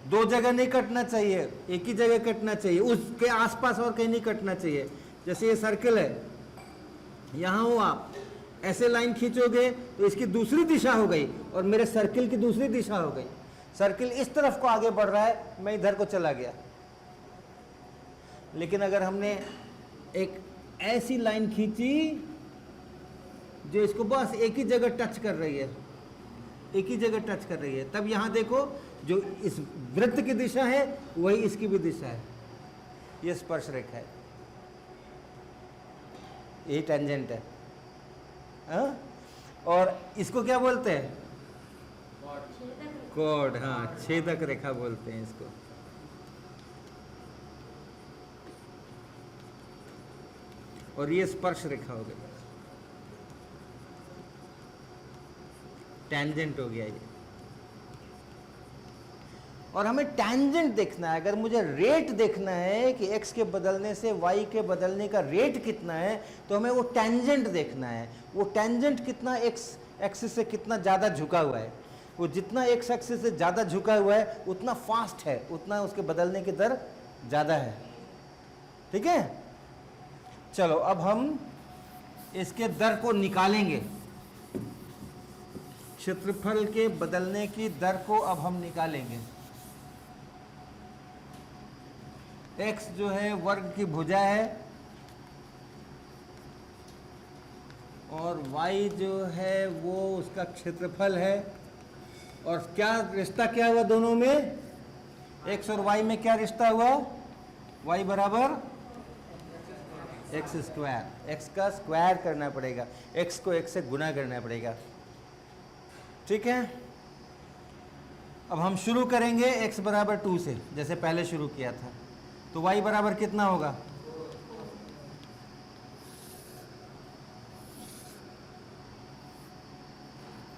दो जगह नहीं कटना चाहिए, एक ही जगह कटना चाहिए, उसके आसपास और कहीं नहीं कटना चाहिए। जैसे ये सर्कल है, यहां हो आप, ऐसे लाइन खींचोगे तो इसकी दूसरी दिशा हो गई और मेरे सर्कल की दूसरी दिशा हो गई। सर्कल इस तरफ को आगे बढ़ रहा है, मैं इधर को चला गया। लेकिन अगर हमने एक ऐसी लाइन खींची जो इसको बस एक ही जगह टच कर रही है, एक ही जगह टच कर रही है, तब यहां देखो जो इस वृत्त की दिशा है वही इसकी भी दिशा है। ये स्पर्श रेखा है, यही टेंजेंट है। हाँ? और इसको क्या बोलते हैं? कॉर्ड। हाँ, छेदक रेखा बोलते हैं इसको। और ये स्पर्श रेखा हो गई, टेंजेंट हो गया ये। और हमें टेंजेंट देखना है। अगर मुझे रेट देखना है कि x के बदलने से y के बदलने का रेट कितना है, तो हमें वो टेंजेंट देखना है। वो टेंजेंट कितना x एक्सिस से कितना ज़्यादा झुका हुआ है, वो जितना x एक्सिस से ज़्यादा झुका हुआ है उतना फास्ट है, उतना उसके बदलने की दर ज़्यादा है। ठीक है, चलो अब हम इसके दर को निकालेंगे। क्षेत्रफल के बदलने की दर को अब हम निकालेंगे। x जो है वर्ग की भुजा है और y जो है वो उसका क्षेत्रफल है। और क्या रिश्ता क्या हुआ दोनों में? x और y में क्या रिश्ता हुआ? y बराबर एक्स स्क्वायर। x का स्क्वायर करना पड़ेगा, x को x से गुना करना पड़ेगा। ठीक है, अब हम शुरू करेंगे x बराबर 2 से, जैसे पहले शुरू किया था। तो y बराबर कितना होगा?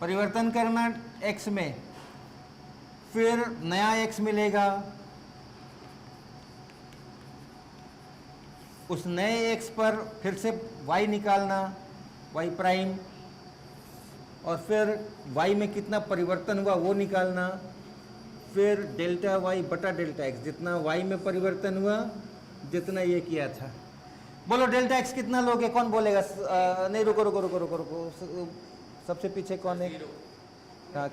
परिवर्तन करना x में, फिर नया x मिलेगा, उस नए x पर फिर से y निकालना, y प्राइम, और फिर y में कितना परिवर्तन हुआ वो निकालना, फिर डेल्टा y बटा डेल्टा x, जितना y में परिवर्तन हुआ जितना ये किया था। बोलो डेल्टा x कितना लोगे? कौन बोलेगा? नहीं, रुको रुको रुको रुको रुको, सबसे पीछे कौन है? हाँ,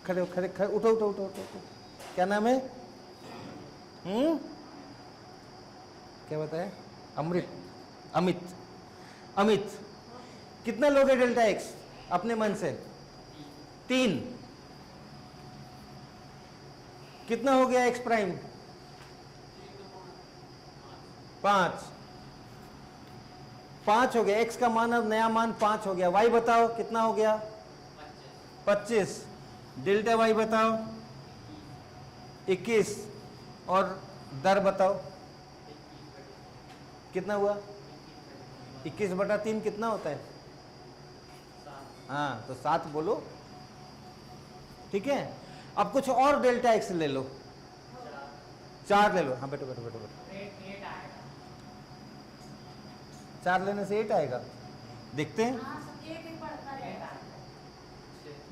खड़े हो, खड़े खड़े, उठो उठो उठो उठो। क्या नाम है? क्या बताया? अमित। कितना लोगे डेल्टा x अपने मन से? 3। कितना हो गया x प्राइम? 5 हो गया। x का मान अब नया मान 5 हो गया। y बताओ कितना हो गया? 25। डेल्टा y बताओ 21। और दर बताओ कितना हुआ? 21 बटा 3 कितना होता है? हाँ, तो 7 बोलो। ठीक है, अब कुछ और डेल्टा x ले लो, 4 ले लो। हाँ बैठो बैठो बैठो बैठो। 4 लेने से 8 आएगा, देखते हैं।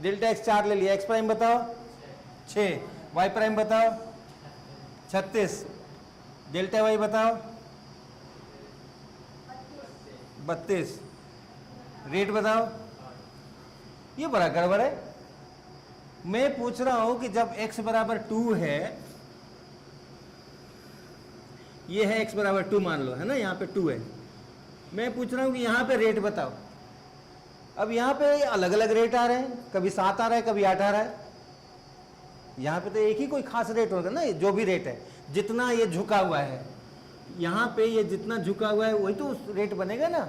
डेल्टा x 4 ले लिया। x प्राइम बताओ 6, y प्राइम बताओ 36, डेल्टा y बताओ 32, रेट बताओ। ये बड़ा गड़बड़ है। मैं पूछ रहा हूं कि जब x बराबर 2 है, ये है x बराबर 2 मान लो, है ना, यहाँ पे 2 है। मैं पूछ रहा हूं कि यहाँ पे रेट बताओ। अब यहाँ पे अलग अलग रेट आ रहे हैं, कभी 7 आ रहा है, कभी 8 आ रहा है। यहाँ पे तो एक ही कोई खास रेट होगा ना, जो भी रेट है, जितना ये झुका हुआ है, यहाँ पे ये जितना झुका हुआ है वही तो रेट बनेगा ना।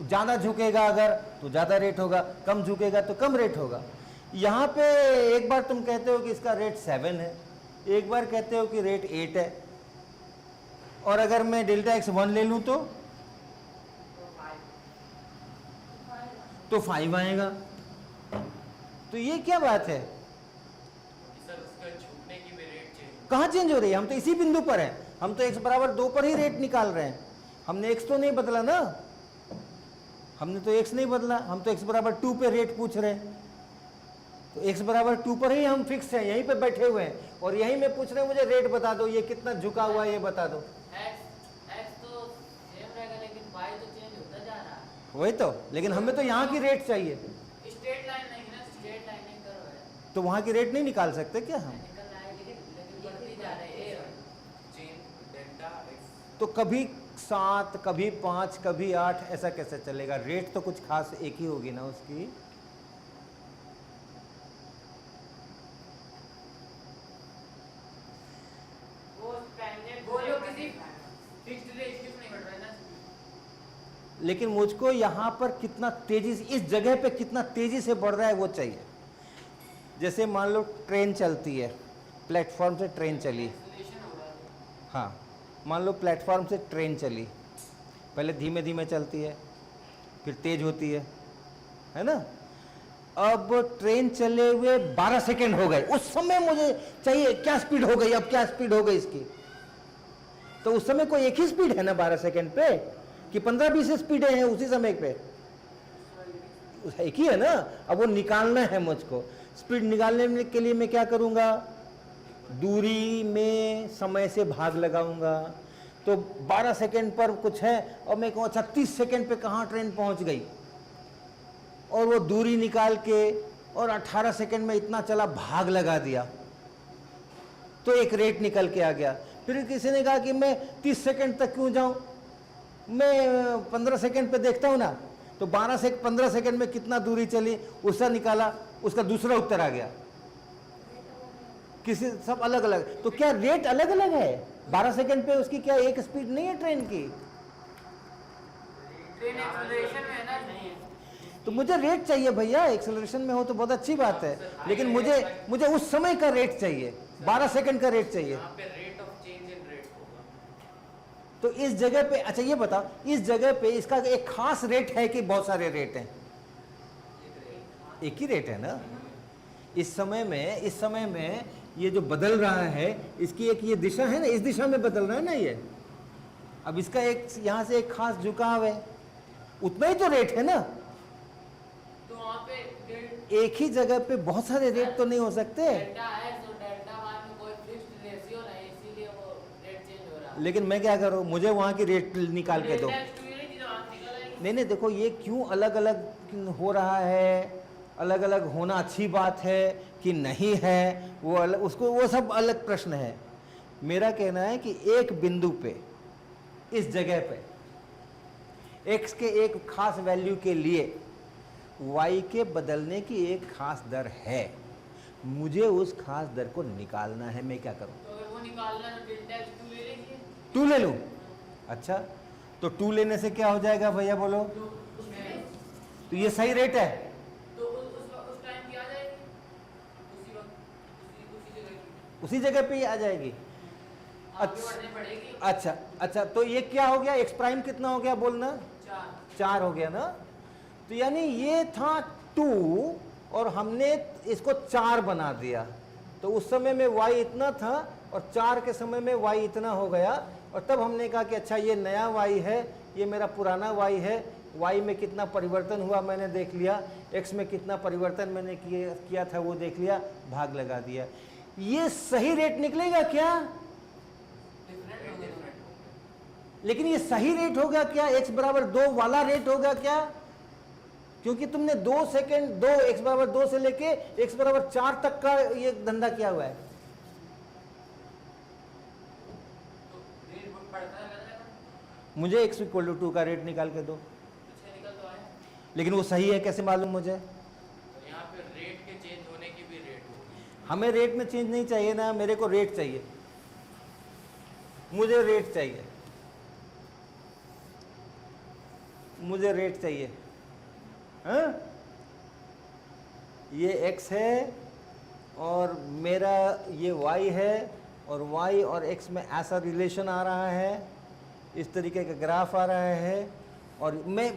ज़्यादा झुकेगा अगर तो ज़्यादा रेट होगा, कम झुकेगा तो कम रेट होगा। यहाँ पे एक बार तुम कहते हो कि इसका रेट 7 है, एक बार कहते हो कि रेट 8 है, और अगर मैं डेल्टा एक्स 1 ले लूं तो 5 आएगा। तो ये क्या बात है?
सर उसका छूटने की भी रेट चेंज।
कहाँ चेंज हो रही है? हम तो इसी बिंदु पर हैं, हम तो x बराबर 2 पर ही रेट निकाल रहे हैं। हमने x तो नहीं बदला ना, हमने तो x नहीं बदला, हम तो x बराबर 2 पे रेट पूछ रहे हैं। तो x बराबर 2 पर ही हम फिक्स हैं, यहीं पे बैठे हुए हैं, और यहीं में पूछ रहे हैं मुझे रेट बता दो, ये कितना झुका हुआ है ये बता दो।
एक्स तो सेम रहेगा लेकिन वाई तो चेंज होता जा रहा है।
वही तो, लेकिन हमें तो यहाँ की रेट चाहिए,
स्ट्रेट लाइन नहीं है ना, स्ट्रेट लाइनिंग करो है।
तो वहाँ की रेट नहीं निकाल सकते क्या हम?
निकल रहा है लेकिन बढ़ती जा रही है।
Change delta x.
तो कभी 7 कभी 5 कभी 8 ऐसा कैसे चलेगा? रेट तो कुछ खास एक ही होगी ना उसकी।
वो जो किसी फिक्स्ड रेट क्यों नहीं बढ़ रहा है ना।
लेकिन मुझको यहाँ पर कितना तेजी से, इस जगह पे कितना तेजी से बढ़ रहा है वो चाहिए। जैसे मान लो ट्रेन चलती है, प्लेटफॉर्म से ट्रेन चली,
एक्सेलरेशन हो रहा है।
हाँ मान लो प्लेटफॉर्म से ट्रेन चली, पहले धीमे धीमे चलती है, फिर तेज होती है ना। अब ट्रेन चले हुए 12 सेकेंड हो गए, उस समय मुझे चाहिए क्या स्पीड हो गई, अब क्या स्पीड हो गई इसकी। तो उस समय कोई एक ही स्पीड है ना 12 सेकेंड पे, कि 15-20 स्पीडें हैं उसी समय पे? एक ही है ना। अब वो निकालना है मुझको, स्पीड निकालने के लिए मैं क्या करूंगा? दूरी में समय से भाग लगाऊंगा। तो 12 सेकेंड पर कुछ है, और मैं कहूँ 36 सेकेंड पे कहाँ ट्रेन पहुंच गई, और वो दूरी निकाल के और 18 सेकेंड में इतना चला, भाग लगा दिया, तो एक रेट निकल के आ गया। फिर किसी ने कहा कि मैं 30 सेकेंड तक क्यों जाऊं, मैं 15 सेकेंड पे देखता हूं ना। तो 12 से 15 सेकेंड में कितना दूरी चली उसका निकाला, उसका दूसरा उत्तर आ गया। किसी सब अलग अलग, तो क्या रेट अलग अलग है? 12 सेकेंड पे उसकी क्या एक स्पीड नहीं है ट्रेन की?
ट्रेन एक्सेलरेशन में है ना, नहीं है।
तो मुझे रेट चाहिए भैया, एक्सेलरेशन में हो तो बहुत अच्छी बात है, लेकिन मुझे उस समय का रेट चाहिए, 12 सेकेंड का रेट चाहिए।
यहाँ पे rate of change in rate होगा।
तो इस जगह पे, अच्छा ये बताओ, इस जगह पे इसका एक खास रेट है कि बहुत सारे रेट हैं? एक ही रेट है ना। इस समय में ये जो बदल रहा है, इसकी एक ये दिशा है ना, इस दिशा में बदल रहा है ना ये। अब इसका एक यहाँ से एक खास झुकाव है, उतना ही तो रेट है ना।
तो वहाँ पे
एक ही जगह पे बहुत सारे रेट तो नहीं हो सकते।
डेल्टा एक्स और डेल्टा वाई में कोई फिक्स्ड रेशियो नहीं, इसीलिए वो रेट चेंज हो रहा है।
लेकिन मैं क्या करूँ, मुझे वहाँ की रेट निकाल के दो।
डेल्टा एक्स टू ये नहीं चीज़ वहाँ से निकल आएगी।
नहीं देखो, ये क्यों अलग अलग हो रहा है, अलग अलग होना अच्छी बात है कि नहीं है, वो अलग, उसको वो सब अलग प्रश्न है। मेरा कहना है कि एक बिंदु पे, इस जगह पे x के एक खास वैल्यू के लिए y के बदलने की एक खास दर है, मुझे उस खास दर को निकालना है। मैं क्या करूं?
तो अगर वो निकालना है तो डेल्टा एक्स टू ले लीजिए।
2 ले लूं? अच्छा, तो 2 लेने से क्या हो जाएगा भैया बोलो?
तो उसमें
तो ये सही रेट है?
तो उस टाइम की आ जाएगी, उसी वक्त उसी जगह की
उसी जगह पे ही आ जाएगी।
आगे बढ़नी पड़ेगी।
अच्छा, तो ये क्या हो गया? x प्राइम कितना हो गया बोलना? 4 हो गया ना। तो यानी ये था 2 और हमने इसको 4 बना दिया, तो उस समय में y इतना था और 4 के समय में y इतना हो गया। और तब हमने कहा कि अच्छा ये नया y है, ये मेरा पुराना y है, y में कितना परिवर्तन हुआ मैंने देख लिया, x में कितना परिवर्तन मैंने किया था वो देख लिया, भाग लगा दिया। ये सही रेट निकलेगा क्या? लेकिन ये सही रेट होगा क्या? x बराबर 2 वाला रेट होगा क्या? क्योंकि तुमने 2 सेकेंड, x बराबर 2 से लेके x बराबर 4 तक का ये धंधा किया हुआ है।
तो रेट बढ़ता है,
मुझे x इक्वल टू 2 का रेट निकाल के दो।
पीछे निकल तो आए।
लेकिन वो सही है कैसे मालूम मुझे?
तो यहाँ पे रेट के चेंज होने की भी रेट होगी।
हमें रेट में चेंज नहीं चाहिए ना, मेरे को रेट चाहिए, मुझे रेट चाहिए, मुझे रेट चाहिए। हाँ? ये x है और मेरा ये y है और y और x में ऐसा रिलेशन आ रहा है, इस तरीके का ग्राफ आ रहा है। और मैं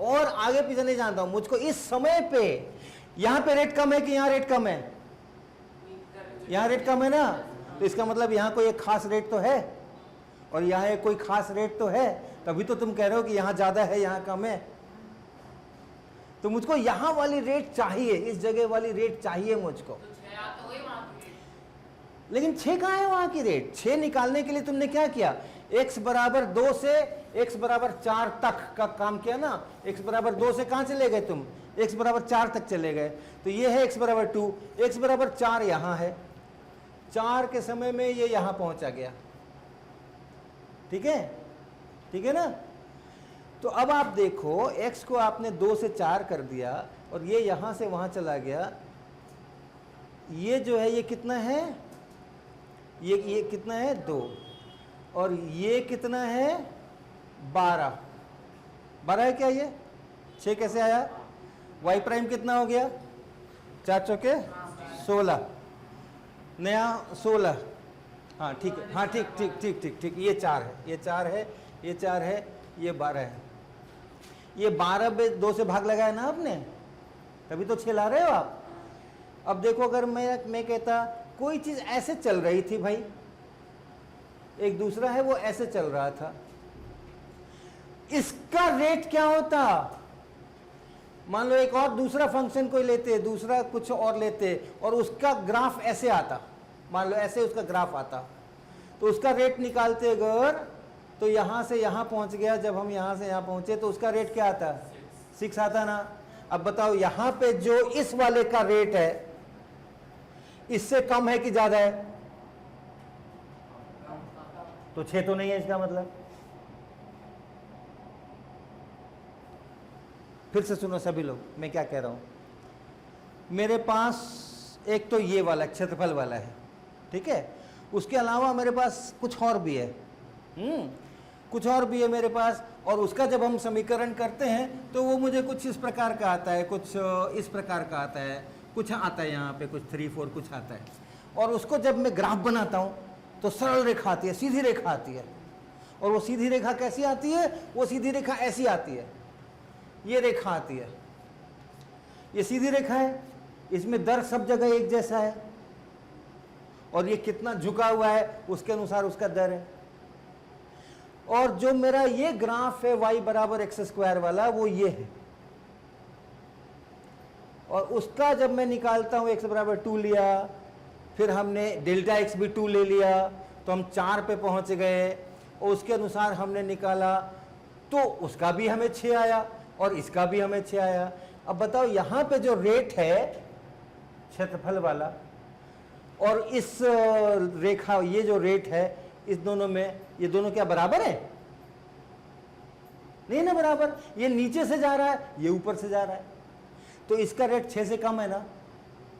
और आगे पीछे नहीं जानता हूं, मुझको इस समय पे यहां पे रेट कम है कि यहां रेट कम है? यहां रेट कम है ना, तो इसका मतलब यहां कोई एक खास रेट तो है और यहां एक कोई खास रेट तो है, तभी तो तुम कह रहे हो कि यहां ज्यादा है यहां कम है। तो मुझको यहां वाली रेट चाहिए, इस जगह वाली रेट चाहिए मुझको।
तो 6 आ तो वही वहां की रेट।
लेकिन 6 कहाँ है वहां की रेट? 6 निकालने के लिए तुमने क्या किया? x बराबर 2 से x बराबर 4 तक का काम किया ना। x बराबर 2 से कहां चले गए तुम? x बराबर 4 तक चले गए। तो ये है x बराबर 2, x बराबर 4 यहां है। 4 के समय में ये यहां पहुंचा गया। ठीक है, ठीक है ना। तो अब आप देखो, x को आपने 2 से 4 कर दिया और ये यहां से वहां चला गया। ये जो है ये कितना है? ये कितना है? 2। और ये कितना है? 12। 12 है क्या ये? 6 कैसे आया? y प्राइम कितना हो गया? 4 चौके 16, नया 16। हाँ ठीक है, हाँ ठीक ठीक ठीक ठीक ठीक। ये 4 है, ये 4 है, ये 4 है, ये 12 है। ये 12 पे 2 से भाग लगाया ना आपने, तभी तो 6 ला रहे हो आप। अब देखो, अगर मैं कहता कोई चीज ऐसे चल रही थी भाई, एक दूसरा है वो ऐसे चल रहा था, इसका रेट क्या होता? मान लो एक और दूसरा फंक्शन कोई लेते, दूसरा कुछ और लेते और उसका ग्राफ ऐसे आता, मान लो ऐसे उसका ग्राफ आता, तो उसका रेट निकालते अगर, तो यहां से यहां पहुंच गया, जब हम यहां से यहां पहुंचे तो उसका रेट क्या आता? 6 आता ना। अब बताओ यहां पे जो इस वाले का रेट है इससे कम है कि ज्यादा है? तो 6 तो नहीं है इसका मतलब। फिर से सुनो सभी लोग, मैं क्या कह रहा हूं। मेरे पास एक तो ये वाला क्षेत्रफल वाला है, ठीक है, उसके अलावा मेरे पास कुछ और भी है। कुछ और भी है मेरे पास, और उसका जब हम समीकरण करते हैं तो वो मुझे कुछ इस प्रकार का आता है, कुछ इस प्रकार का आता है, कुछ आता है यहाँ पे कुछ 3 4 कुछ आता है। और उसको जब मैं ग्राफ बनाता हूँ तो सरल रेखा आती है, सीधी रेखा आती है। और वो सीधी रेखा कैसी आती है? वो सीधी रेखा ऐसी आती है, ये रेखा आती है, ये सीधी रेखा है, इसमें दर सब जगह एक जैसा है, और ये कितना झुका हुआ है उसके अनुसार उसका दर है। और जो मेरा ये ग्राफ है y बराबर x² वाला, वो ये है, और उसका जब मैं निकालता हूं x बराबर 2 लिया, फिर हमने डेल्टा x भी 2 ले लिया, तो हम 4 पे पहुंच गए, और उसके अनुसार हमने निकाला तो उसका भी हमें 6 आया और इसका भी हमें 6 आया। अब बताओ यहां पे जो रेट है क्षेत्रफल वाला और इस रेखा, ये जो रेट है, इस दोनों में, ये दोनों क्या बराबर है? नहीं ना बराबर। ये नीचे से जा रहा है, ये ऊपर से जा रहा है, तो इसका रेट 6 से कम है ना?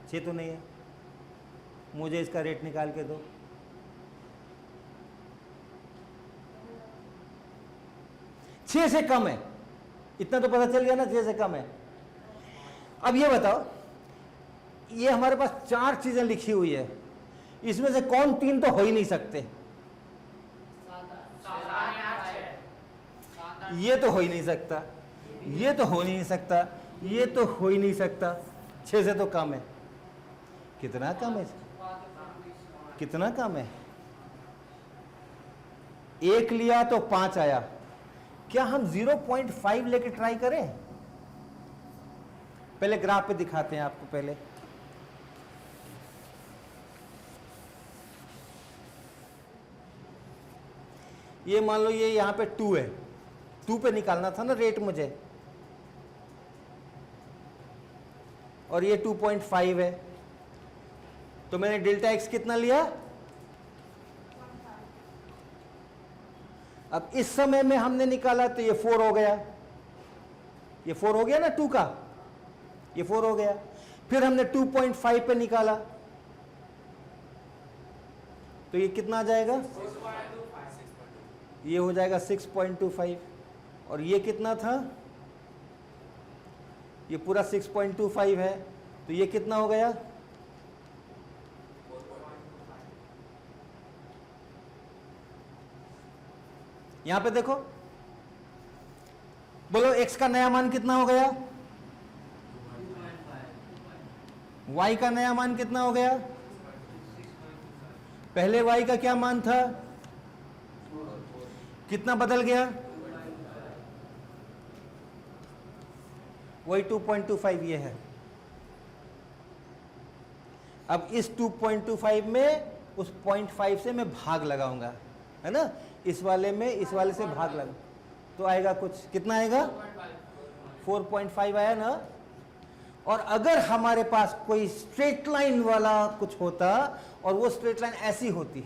6 तो नहीं है। मुझे इसका रेट निकाल के दो। छह से कम है, इतना तो पता चल गया ना, 6 से कम है। अब ये बताओ, ये हमारे पास 4 चीजें लिखी हुई है, इसमें से कौन 3 तो हो ही नहीं सकते? ये तो हो ही नहीं सकता, ये तो हो नहीं सकता, ये तो हो ही नहीं सकता। 6 से तो कम है। कितना कम है? कितना कम है? 1 लिया तो 5 आया। क्या हम 0.5 लेके ट्राई करें? पहले ग्राफ पे दिखाते हैं आपको। पहले ये मान लो, ये यहां पे 2 है, 2 पे निकालना था ना रेट मुझे, और ये 2.5 है, तो मैंने डेल्टा x कितना लिया? अब इस समय में हमने निकाला तो ये 4 हो गया, ये 4 हो गया ना 2 का, ये 4 हो गया। फिर हमने 2.5 पे निकाला तो ये कितना आ जाएगा? ये हो जाएगा 6.25। और ये कितना था? ये पूरा 6.25 है, तो ये कितना हो गया? यहां पे देखो, बोलो x का नया मान कितना हो गया, y का नया मान कितना हो गया, पहले y का क्या मान था, कितना बदल गया, वही 2.25 ये है। अब इस 2.25 में उस 0.5 से मैं भाग लगाऊंगा, है ना, इस वाले में इस वाले से भाग लगा तो आएगा कुछ, कितना आएगा, 4.5 आया ना। और अगर हमारे पास कोई स्ट्रेट लाइन वाला कुछ होता और वो स्ट्रेट लाइन ऐसी होती,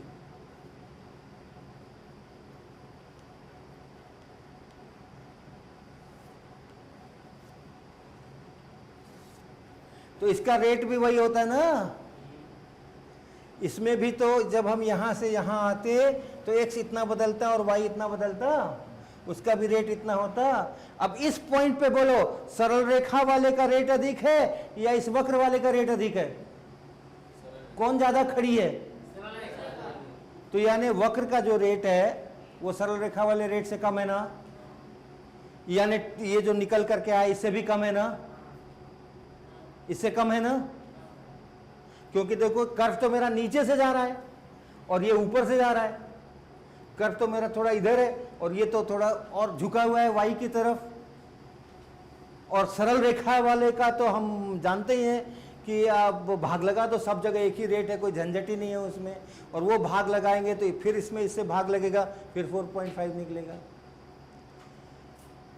तो इसका रेट भी वही होता है ना। इसमें भी तो जब हम यहां से यहां आते तो x इतना बदलता और y इतना बदलता, उसका भी रेट इतना होता। अब इस पॉइंट पे बोलो सरल रेखा वाले का रेट अधिक है या इस वक्र वाले का रेट अधिक है, कौन ज्यादा खड़ी है, तो यानी वक्र का जो रेट है वो सरल रेखा वाले रेट से कम है ना, यानी ये जो निकल करके आया इससे भी कम है ना, इससे कम है ना, क्योंकि देखो कर्व तो मेरा नीचे से जा रहा है और ये ऊपर से जा रहा है, कर्व तो मेरा थोड़ा इधर है और ये तो थोड़ा और झुका हुआ है y की तरफ। और सरल रेखा वाले का तो हम जानते ही हैं कि आप भाग लगा तो सब जगह एक ही रेट है, कोई झंझट ही नहीं है उसमें, और वो भाग लगाएंगे तो फिर इसमें इससे भाग लगेगा, फिर 4.5 निकलेगा।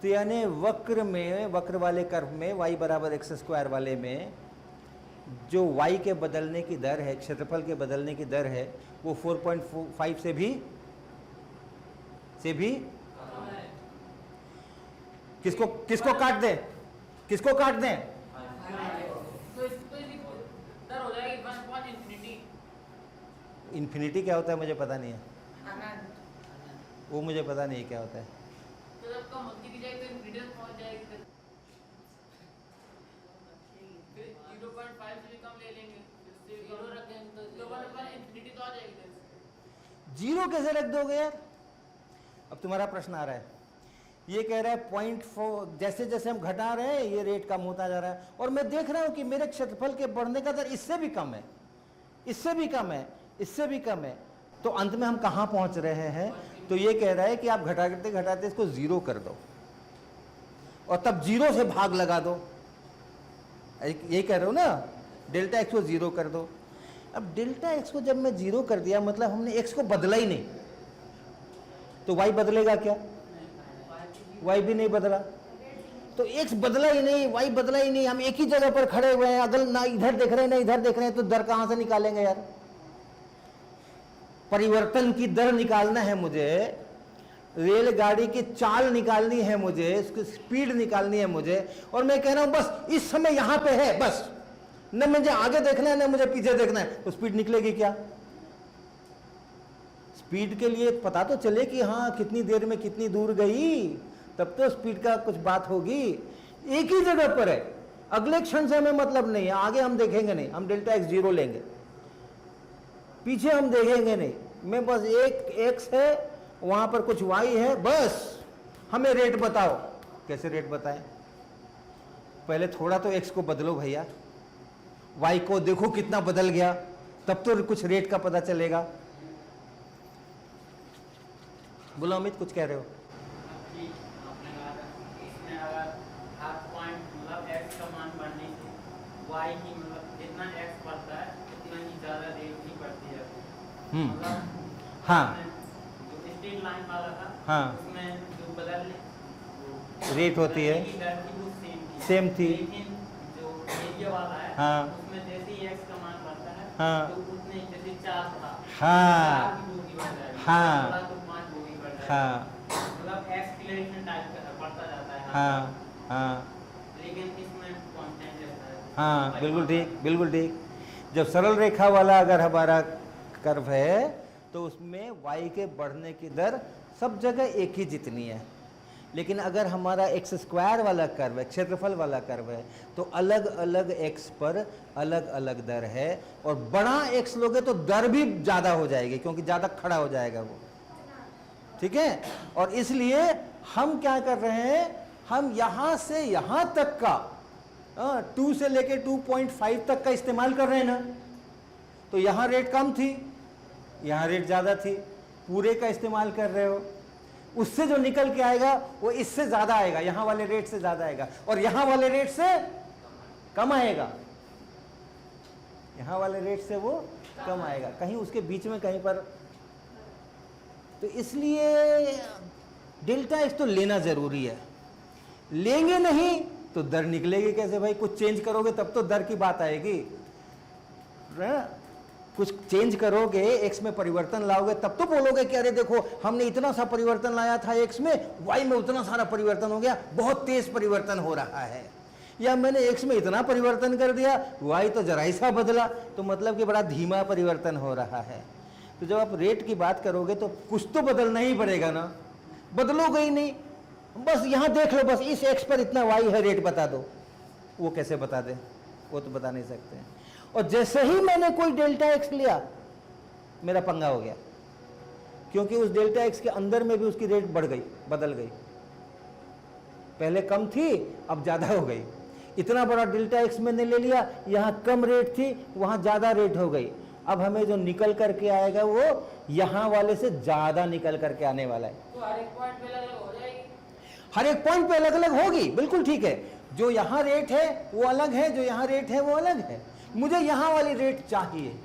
तो यानी वक्र में, वक्र वाले कर्व में y बराबर x² वाले में जो y के बदलने की दर है, क्षेत्रफल के बदलने की दर है, वो 4.5 से भी किसको किसको काट दें, किसको काट दें,
तो इसकी दर हो जाएगी 1/∞।
इन्फिनिटी क्या होता है मुझे पता नहीं है, वो मुझे पता नहीं है क्या होता है।
तो जब कम होती की जाएगी तो इन्फिनिटी तक पहुंच जाएगी, फिर 0.5 से भी कम ले लेंगे, फिर 0 रखें तो 1/∞ तो आ जाएगी।
जीरो कैसे रख दोगे यार। अब तुम्हारा प्रश्न आ रहा है, ये कह रहा है 0.4, जैसे जैसे हम घटा रहे हैं ये रेट कम होता जा रहा है, और मैं देख रहा हूं कि मेरे क्षेत्रफल के बढ़ने का दर इससे भी कम है, इससे भी कम है, इससे भी कम है, तो अंत में हम कहां पहुंच रहे हैं, तो ये कह रहा है कि आप घटाते घटाते इसको 0 कर दो और तब 0 से भाग लगा दो, यही कह रहे हो ना, डेल्टा x को 0 कर दो। अब डेल्टा x को जब मैं 0 कर दिया मतलब हमने x को बदला ही नहीं, तो y बदलेगा क्या, y भी नहीं बदला, तो x बदला ही नहीं, y बदला ही नहीं, हम एक ही जगह पर खड़े हुए हैं, अगर ना इधर देख रहे हैं ना इधर देख रहे हैं, तो दर कहां से निकालेंगे यार। परिवर्तन की दर निकालना है मुझे, रेलगाड़ी की चाल निकालनी है मुझे, उसकी स्पीड निकालनी है मुझे, और मैं कह रहा हूं बस इस समय यहां पे है, बस न मुझे आगे देखना है न मुझे पीछे देखना है, तो स्पीड निकलेगी क्या। स्पीड के लिए पता तो चले कि हाँ कितनी देर में कितनी दूर गई, तब तो स्पीड का कुछ बात होगी। एक ही जगह पर है, अगले क्षण से हमें मतलब नहीं है, आगे हम देखेंगे नहीं, हम डेल्टा x 0 लेंगे, पीछे हम देखेंगे नहीं, मैं बस एक x है वहां पर कुछ y है, बस हमें रेट बताओ। कैसे रेट बताएं, पहले थोड़ा तो x को बदलो भैया, y को देखो कितना बदल गया, तब तो कुछ रेट का पता चलेगा। बोलो अमित कुछ कह रहे हो।
आपने कहा इसमें अगर हाफ पॉइंट मतलब x का मान बढ़ने से y की मतलब जितना x बढ़ता है उतना ही ज़्यादा रेट नहीं बढ़ती है। मतलब
हाँ
जो स्ट्रेट लाइन वाला था
हाँ
उसमें जो बदलने
रेट होती है
दर थी वो
सेम थी,
लेकिन जो एरिया वाला है
हाँ
उसमें जैसे ही x का मान बढ़ता है
हाँ
तो उतने जैसे 4 था
हाँ
4 की दूरी बढ़ जाएगी,
हाँ
थोड़ा तो 5 दूरी बढ़ जाएगी,
हाँ
मतलब एक्सीलरेशन टाइप का बढ़ता जाता है।
हाँ हाँ
लेकिन इसमें कांस्टेंट रहता है।
हाँ बिल्कुल ठीक, बिल्कुल ठीक। जब सरल रेखा वाला अगर हमारा कर्व है तो उसमें y के बढ़ने की दर सब जगह एक ही जितनी है, लेकिन अगर हमारा x² वाला कर्व है, क्षेत्रफल वाला कर्व है, तो अलग अलग x पर अलग अलग दर है, और बड़ा x लोगे तो दर भी ज़्यादा हो जाएगी क्योंकि ज़्यादा खड़ा हो जाएगा वो। ठीक है। और इसलिए हम क्या कर रहे हैं, हम यहां से यहां तक का 2 से लेके 2.5 तक का इस्तेमाल कर रहे हैं ना। तो यहां रेट कम थी, यहां रेट ज्यादा थी, पूरे का इस्तेमाल कर रहे हो, उससे जो निकल के आएगा वो इससे ज्यादा आएगा, यहां वाले रेट से ज्यादा आएगा, और यहां वाले रेट से कम आएगा, यहां वाले रेट से वो कम आएगा, कहीं उसके बीच में कहीं पर। तो इसलिए डेल्टा एक्स तो लेना जरूरी है, लेंगे नहीं तो दर निकलेगी कैसे भाई? कुछ चेंज करोगे तब तो दर की बात आएगी, कुछ चेंज करोगे, एक्स में परिवर्तन लाओगे तब तो बोलोगे कि अरे देखो हमने इतना सा परिवर्तन लाया था एक्स में, वाई में उतना सारा परिवर्तन हो गया, बहुत तेज परिवर्तन हो रहा है। या मैंने एक्स में इतना परिवर्तन कर दिया, वाई तो जरा ही सा बदला, तो मतलब कि बड़ा धीमा परिवर्तन हो रहा है। तो जब आप रेट की बात करोगे तो कुछ तो बदलना ही पड़ेगा ना, बदलोगे ही नहीं, बस यहां देख लो, बस इस एक्स पर इतना वाई है, रेट बता दो। वो कैसे बता दे? वो तो बता नहीं सकते। और जैसे ही मैंने कोई डेल्टा एक्स लिया, मेरा पंगा हो गया, क्योंकि उस डेल्टा एक्स के अंदर में भी उसकी रेट बढ़ गई, बदल गई, पहले कम थी अब ज्यादा हो गई। इतना बड़ा डेल्टा एक्स मैंने ले लिया, यहां कम रेट थी वहां ज्यादा रेट हो गई, अब हमें जो निकल करके आएगा वो यहां वाले से ज्यादा निकल करके आने वाला है।
तो हर एक पॉइंट पे अलग हो जाएगी,
हर एक पॉइंट पे अलग अलग होगी, बिल्कुल ठीक है। जो यहां रेट है वो अलग है, जो यहां रेट है वो अलग है। मुझे यहां वाली रेट चाहिए,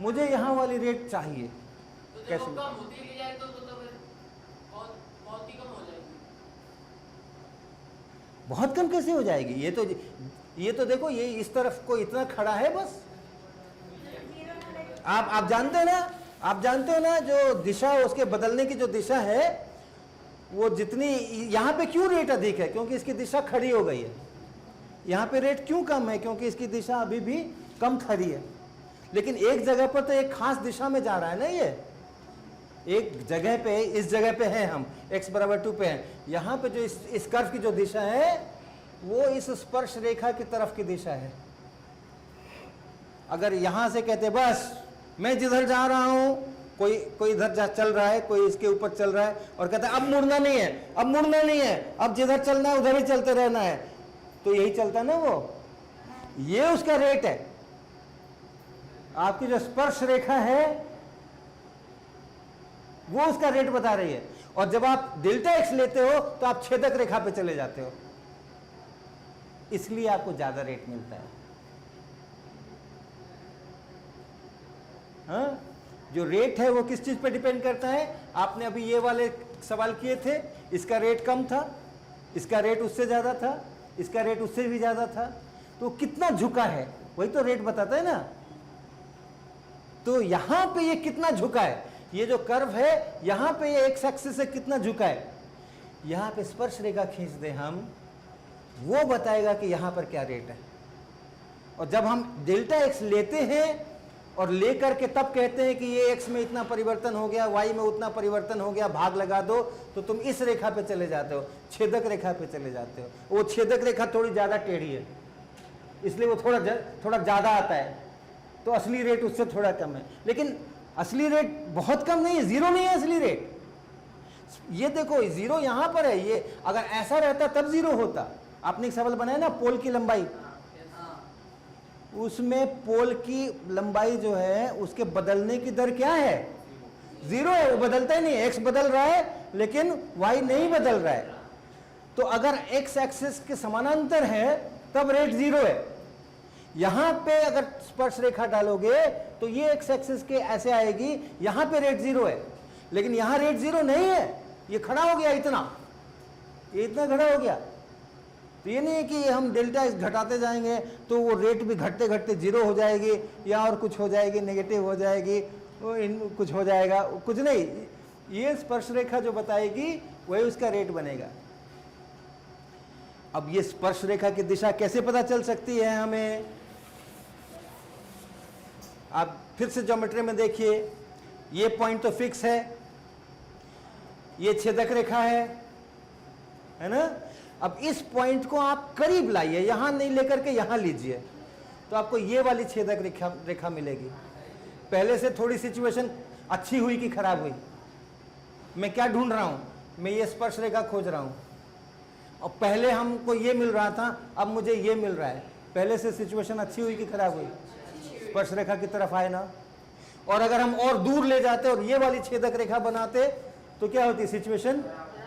मुझे यहां वाली रेट चाहिए,
तो जब
कैसे?
वो कम होती ली जाए तो फिर बहुत बहुत ही कम हो जाएगी।
बहुत कम कैसे हो जाएगी? ये तो देखो, ये इस तरफ को इतना खड़ा है बस। आप जानते हो ना, आप जानते हो ना, जो दिशा उसके बदलने की जो दिशा है वो जितनी, यहां पे क्यों रेट अधिक है? क्योंकि इसकी दिशा खड़ी हो गई है। यहां पे रेट क्यों कम है? क्योंकि इसकी दिशा अभी भी कम खड़ी है। लेकिन एक जगह पर तो एक खास दिशा में जा रहा है ना, ये एक जगह पे, इस जगह पे है हम x बराबर 2 पे हैं, यहां पे जो इस कर्व की जो दिशा है वो इस स्पर्श रेखा की तरफ की दिशा है। अगर यहां से कहते बस मैं जिधर जा रहा हूं, कोई इधर चल रहा है, कोई इसके ऊपर चल रहा है और कहता है अब मुड़ना नहीं है, अब मुड़ना नहीं है, अब जिधर चलना है उधर ही चलते रहना है, तो यही चलता ना वो, ये उसका रेट है। आपकी जो स्पर्श रेखा है वो उसका रेट बता रही है। और जब आप डेल्टा एक्स लेते हो तो आप छेदक रेखा पे चले जाते हो, इसलिए आपको ज्यादा रेट मिलता है। हाँ? जो रेट है वो किस चीज पे डिपेंड करता है? आपने अभी ये वाले सवाल किए थे, इसका रेट कम था, इसका रेट उससे ज्यादा था, इसका रेट उससे भी ज्यादा था, तो कितना झुका है वही तो रेट बताता है ना। तो यहां पे ये कितना झुका है, ये जो कर्व है यहां पे ये एक्स एक्सिस से कितना झुका है, यहां पे स्पर्श रेखा खींच दे हम, वो बताएगा कि यहां पर क्या रेट है। और जब हम डेल्टा एक्स लेते हैं और लेकर के तब कहते हैं कि ये एक्स में इतना परिवर्तन हो गया, वाई में उतना परिवर्तन हो गया, भाग लगा दो, तो तुम इस रेखा पे चले जाते हो, छेदक रेखा पे चले जाते हो। वो छेदक रेखा थोड़ी ज्यादा टेढ़ी है, इसलिए वो थोड़ा ज्यादा आता है, तो असली रेट उससे थोड़ा कम है। लेकिन असली रेट बहुत कम नहीं है, जीरो नहीं है असली रेट। ये देखो जीरो यहां पर है, ये अगर ऐसा रहता तब जीरो होता। आपने एक सवाल बनाया ना पोल की लंबाई, उसमें पोल की लंबाई जो है उसके बदलने की दर क्या है? जीरो है, वो बदलता ही नहीं है। एक्स बदल रहा है लेकिन वाई नहीं बदल रहा है। तो अगर एक्स एक्सिस के समानांतर है तब रेट जीरो है। यहां पे अगर स्पर्श रेखा डालोगे तो ये एक्स एक्सिस के ऐसे आएगी, यहां पे रेट जीरो है, लेकिन यहां रेट जीरो नहीं है, ये खड़ा हो गया इतना, ये इतना खड़ा हो गया। तो ये नहीं है कि हम डेल्टा एक्स घटाते जाएंगे तो वो रेट भी घटते घटते जीरो हो जाएगी या और कुछ हो जाएगी, नेगेटिव हो जाएगी, कुछ हो जाएगा, कुछ नहीं। ये स्पर्श रेखा जो बताएगी वही उसका रेट बनेगा। अब ये स्पर्श रेखा की दिशा कैसे पता चल सकती है हमें? आप फिर से ज्योमेट्री में देखिए, ये पॉइंट तो फिक्स है, ये छेदक रेखा है ना। अब इस पॉइंट को आप करीब लाइए, यहां नहीं लेकर के यहां लीजिए, तो आपको ये वाली छेदक रेखा मिलेगी। पहले से थोड़ी सिचुएशन अच्छी हुई कि खराब हुई? मैं क्या ढूंढ रहा हूं? मैं ये स्पर्श रेखा खोज रहा हूं, और पहले हमको ये मिल रहा था, अब मुझे ये मिल रहा है। पहले से सिचुएशन अच्छी हुई कि खराब हुई? स्पर्श रेखा की तरफ आए ना। और अगर हम और दूर ले जाते और ये वाली छेदक रेखा बनाते तो क्या होती? सिचुएशन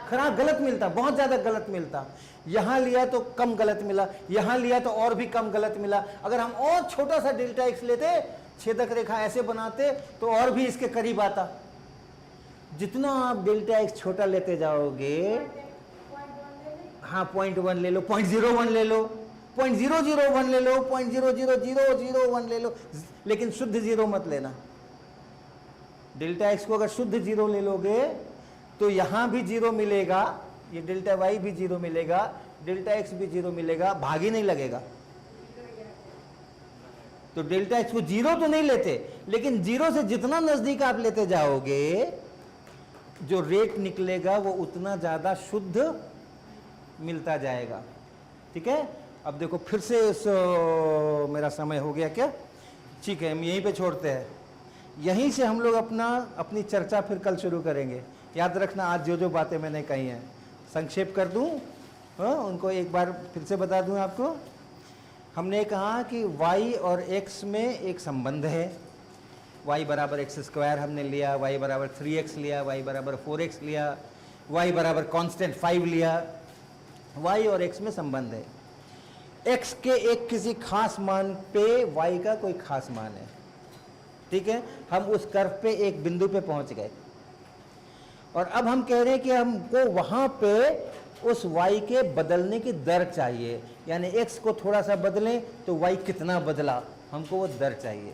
खराब, गलत मिलता, बहुत ज्यादा गलत मिलता। यहां लिया तो कम गलत मिला, यहां लिया तो और भी कम गलत मिला। अगर हम और छोटा सा डेल्टा एक्स लेते, छेदक रेखा ऐसे बनाते, तो और भी इसके करीब आता। जितना आप डेल्टा एक्स छोटा लेते जाओगे, हाँ 0.1 ले लो, 0.01 ले लो, 0.001 ले लो, 0.00001 ले लो, लेकिन शुद्ध जीरो मत लेना। डेल्टा एक्स को अगर शुद्ध जीरो ले लोगे तो यहां भी जीरो मिलेगा, ये डेल्टा वाई भी जीरो मिलेगा, डेल्टा एक्स भी जीरो मिलेगा, भाग ही नहीं लगेगा। तो डेल्टा एक्स को जीरो तो नहीं लेते, लेकिन जीरो से जितना नजदीक आप लेते जाओगे, जो रेट निकलेगा वो उतना ज्यादा शुद्ध मिलता जाएगा। ठीक है, अब देखो फिर से मेरा समय हो गया क्या? ठीक है, हम यहीं पे छोड़ते हैं। यहीं से हम लोग अपनी चर्चा फिर कल शुरू करेंगे। याद रखना, आज जो जो बातें मैंने कही हैं संक्षेप कर दूं, उनको एक बार फिर से बता दूं आपको। हमने कहा कि y और x में एक संबंध है, y बराबर एक्स स्क्वायर हमने लिया, y बराबर 3x लिया, y बराबर 4x लिया, y बराबर कांस्टेंट 5 लिया। y और x में संबंध है, x के एक किसी खास मान पे y का कोई खास मान है। ठीक है, हम उस कर्व पे एक बिंदु पे पहुंच गए, और अब हम कह रहे हैं कि हमको वहां पे उस y के बदलने की दर चाहिए, यानी x को थोड़ा सा बदलें तो y कितना बदला, हमको वो दर चाहिए।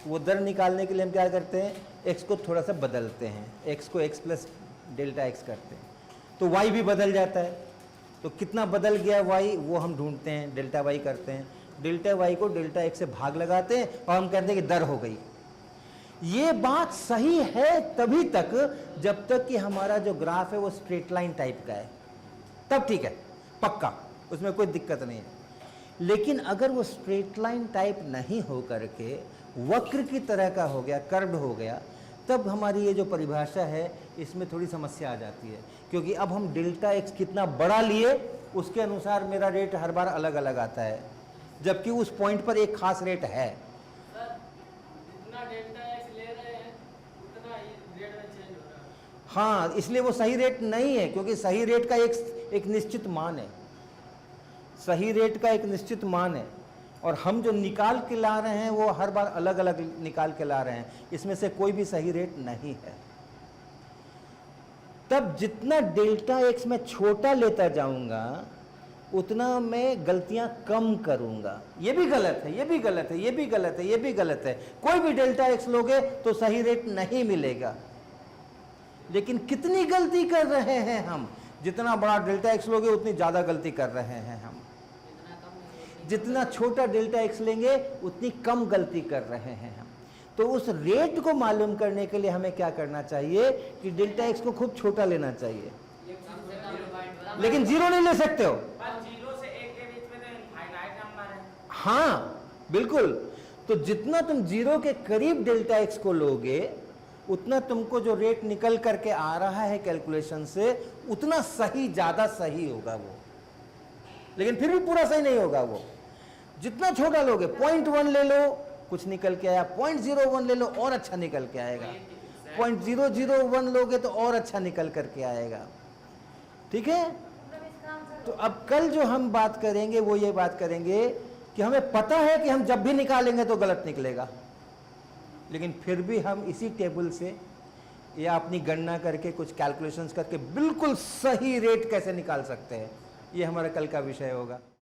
वो दर निकालने के लिए हम क्या करते हैं? x को थोड़ा सा बदलते हैं, x को x प्लस डेल्टा x करते हैं, तो y भी बदल जाता है। तो कितना बदल गया y, वो हम ढूंढते हैं, डेल्टा y करते हैं, डेल्टा y को डेल्टा x से भाग लगाते हैं और हम कहते हैं कि दर हो गई। ये बात सही है तभी तक जब तक कि हमारा जो ग्राफ है वो स्ट्रेट लाइन टाइप का है, तब ठीक है, पक्का, उसमें कोई दिक्कत नहीं है। लेकिन अगर वो स्ट्रेट लाइन टाइप नहीं हो करके वक्र की तरह का हो गया, कर्व्ड हो गया, तब हमारी ये जो परिभाषा है इसमें थोड़ी समस्या आ जाती है, क्योंकि अब हम डेल्टा एक्स कितना बड़ा लिए उसके अनुसार मेरा रेट हर बार अलग अलग आता है, जबकि उस पॉइंट पर एक खास रेट है।
जितना डेल्टा एक्स ले रहे हैं उतना ही रेट में चेंज हो रहा है।
हाँ, इसलिए वो सही रेट नहीं है, क्योंकि सही रेट का एक निश्चित मान है, सही रेट का एक निश्चित मान है, और हम जो निकाल के ला रहे हैं वो हर बार अलग अलग निकाल के ला रहे हैं, इसमें से कोई भी सही रेट नहीं है। तब जितना डेल्टा एक्स में छोटा लेता जाऊंगा उतना मैं गलतियां कम करूंगा। ये भी गलत है, ये भी गलत है, ये भी गलत है, ये भी गलत है। कोई भी डेल्टा एक्स लोगे तो सही रेट नहीं मिलेगा। लेकिन कितनी गलती कर रहे हैं हम? जितना बड़ा डेल्टा एक्स लोगे उतनी ज्यादा गलती कर रहे हैं हम, जितना छोटा डेल्टा एक्स लेंगे उतनी कम गलती कर रहे हैं हम। तो उस रेट को मालूम करने के लिए हमें क्या करना चाहिए कि डेल्टा एक्स को खूब छोटा लेना चाहिए, लेकिन जीरो नहीं ले सकते हो।
जीरो से एक के बीच में तो फाइनाइट नंबर है।
हाँ बिल्कुल, तो जितना तुम जीरो के करीब डेल्टा एक्स को लोगे उतना तुमको जो रेट निकल करके आ रहा है कैलकुलेशन से उतना सही, ज्यादा सही होगा वो, लेकिन फिर भी पूरा सही नहीं होगा वो। जितना छोटा लोगे, 0.1 ले लो कुछ निकल के आया, 0.01 ले लो और अच्छा निकल के आएगा, 0.001 लोगे तो और अच्छा निकल करके आएगा। ठीक है, तो अब कल जो हम बात करेंगे वो ये बात करेंगे कि हमें पता है कि हम जब भी निकालेंगे तो गलत निकलेगा, लेकिन फिर भी हम इसी टेबल से या अपनी गणना करके कुछ कैलकुलेशंस करके बिल्कुल सही रेट कैसे निकाल सकते हैं, ये हमारा कल का विषय होगा।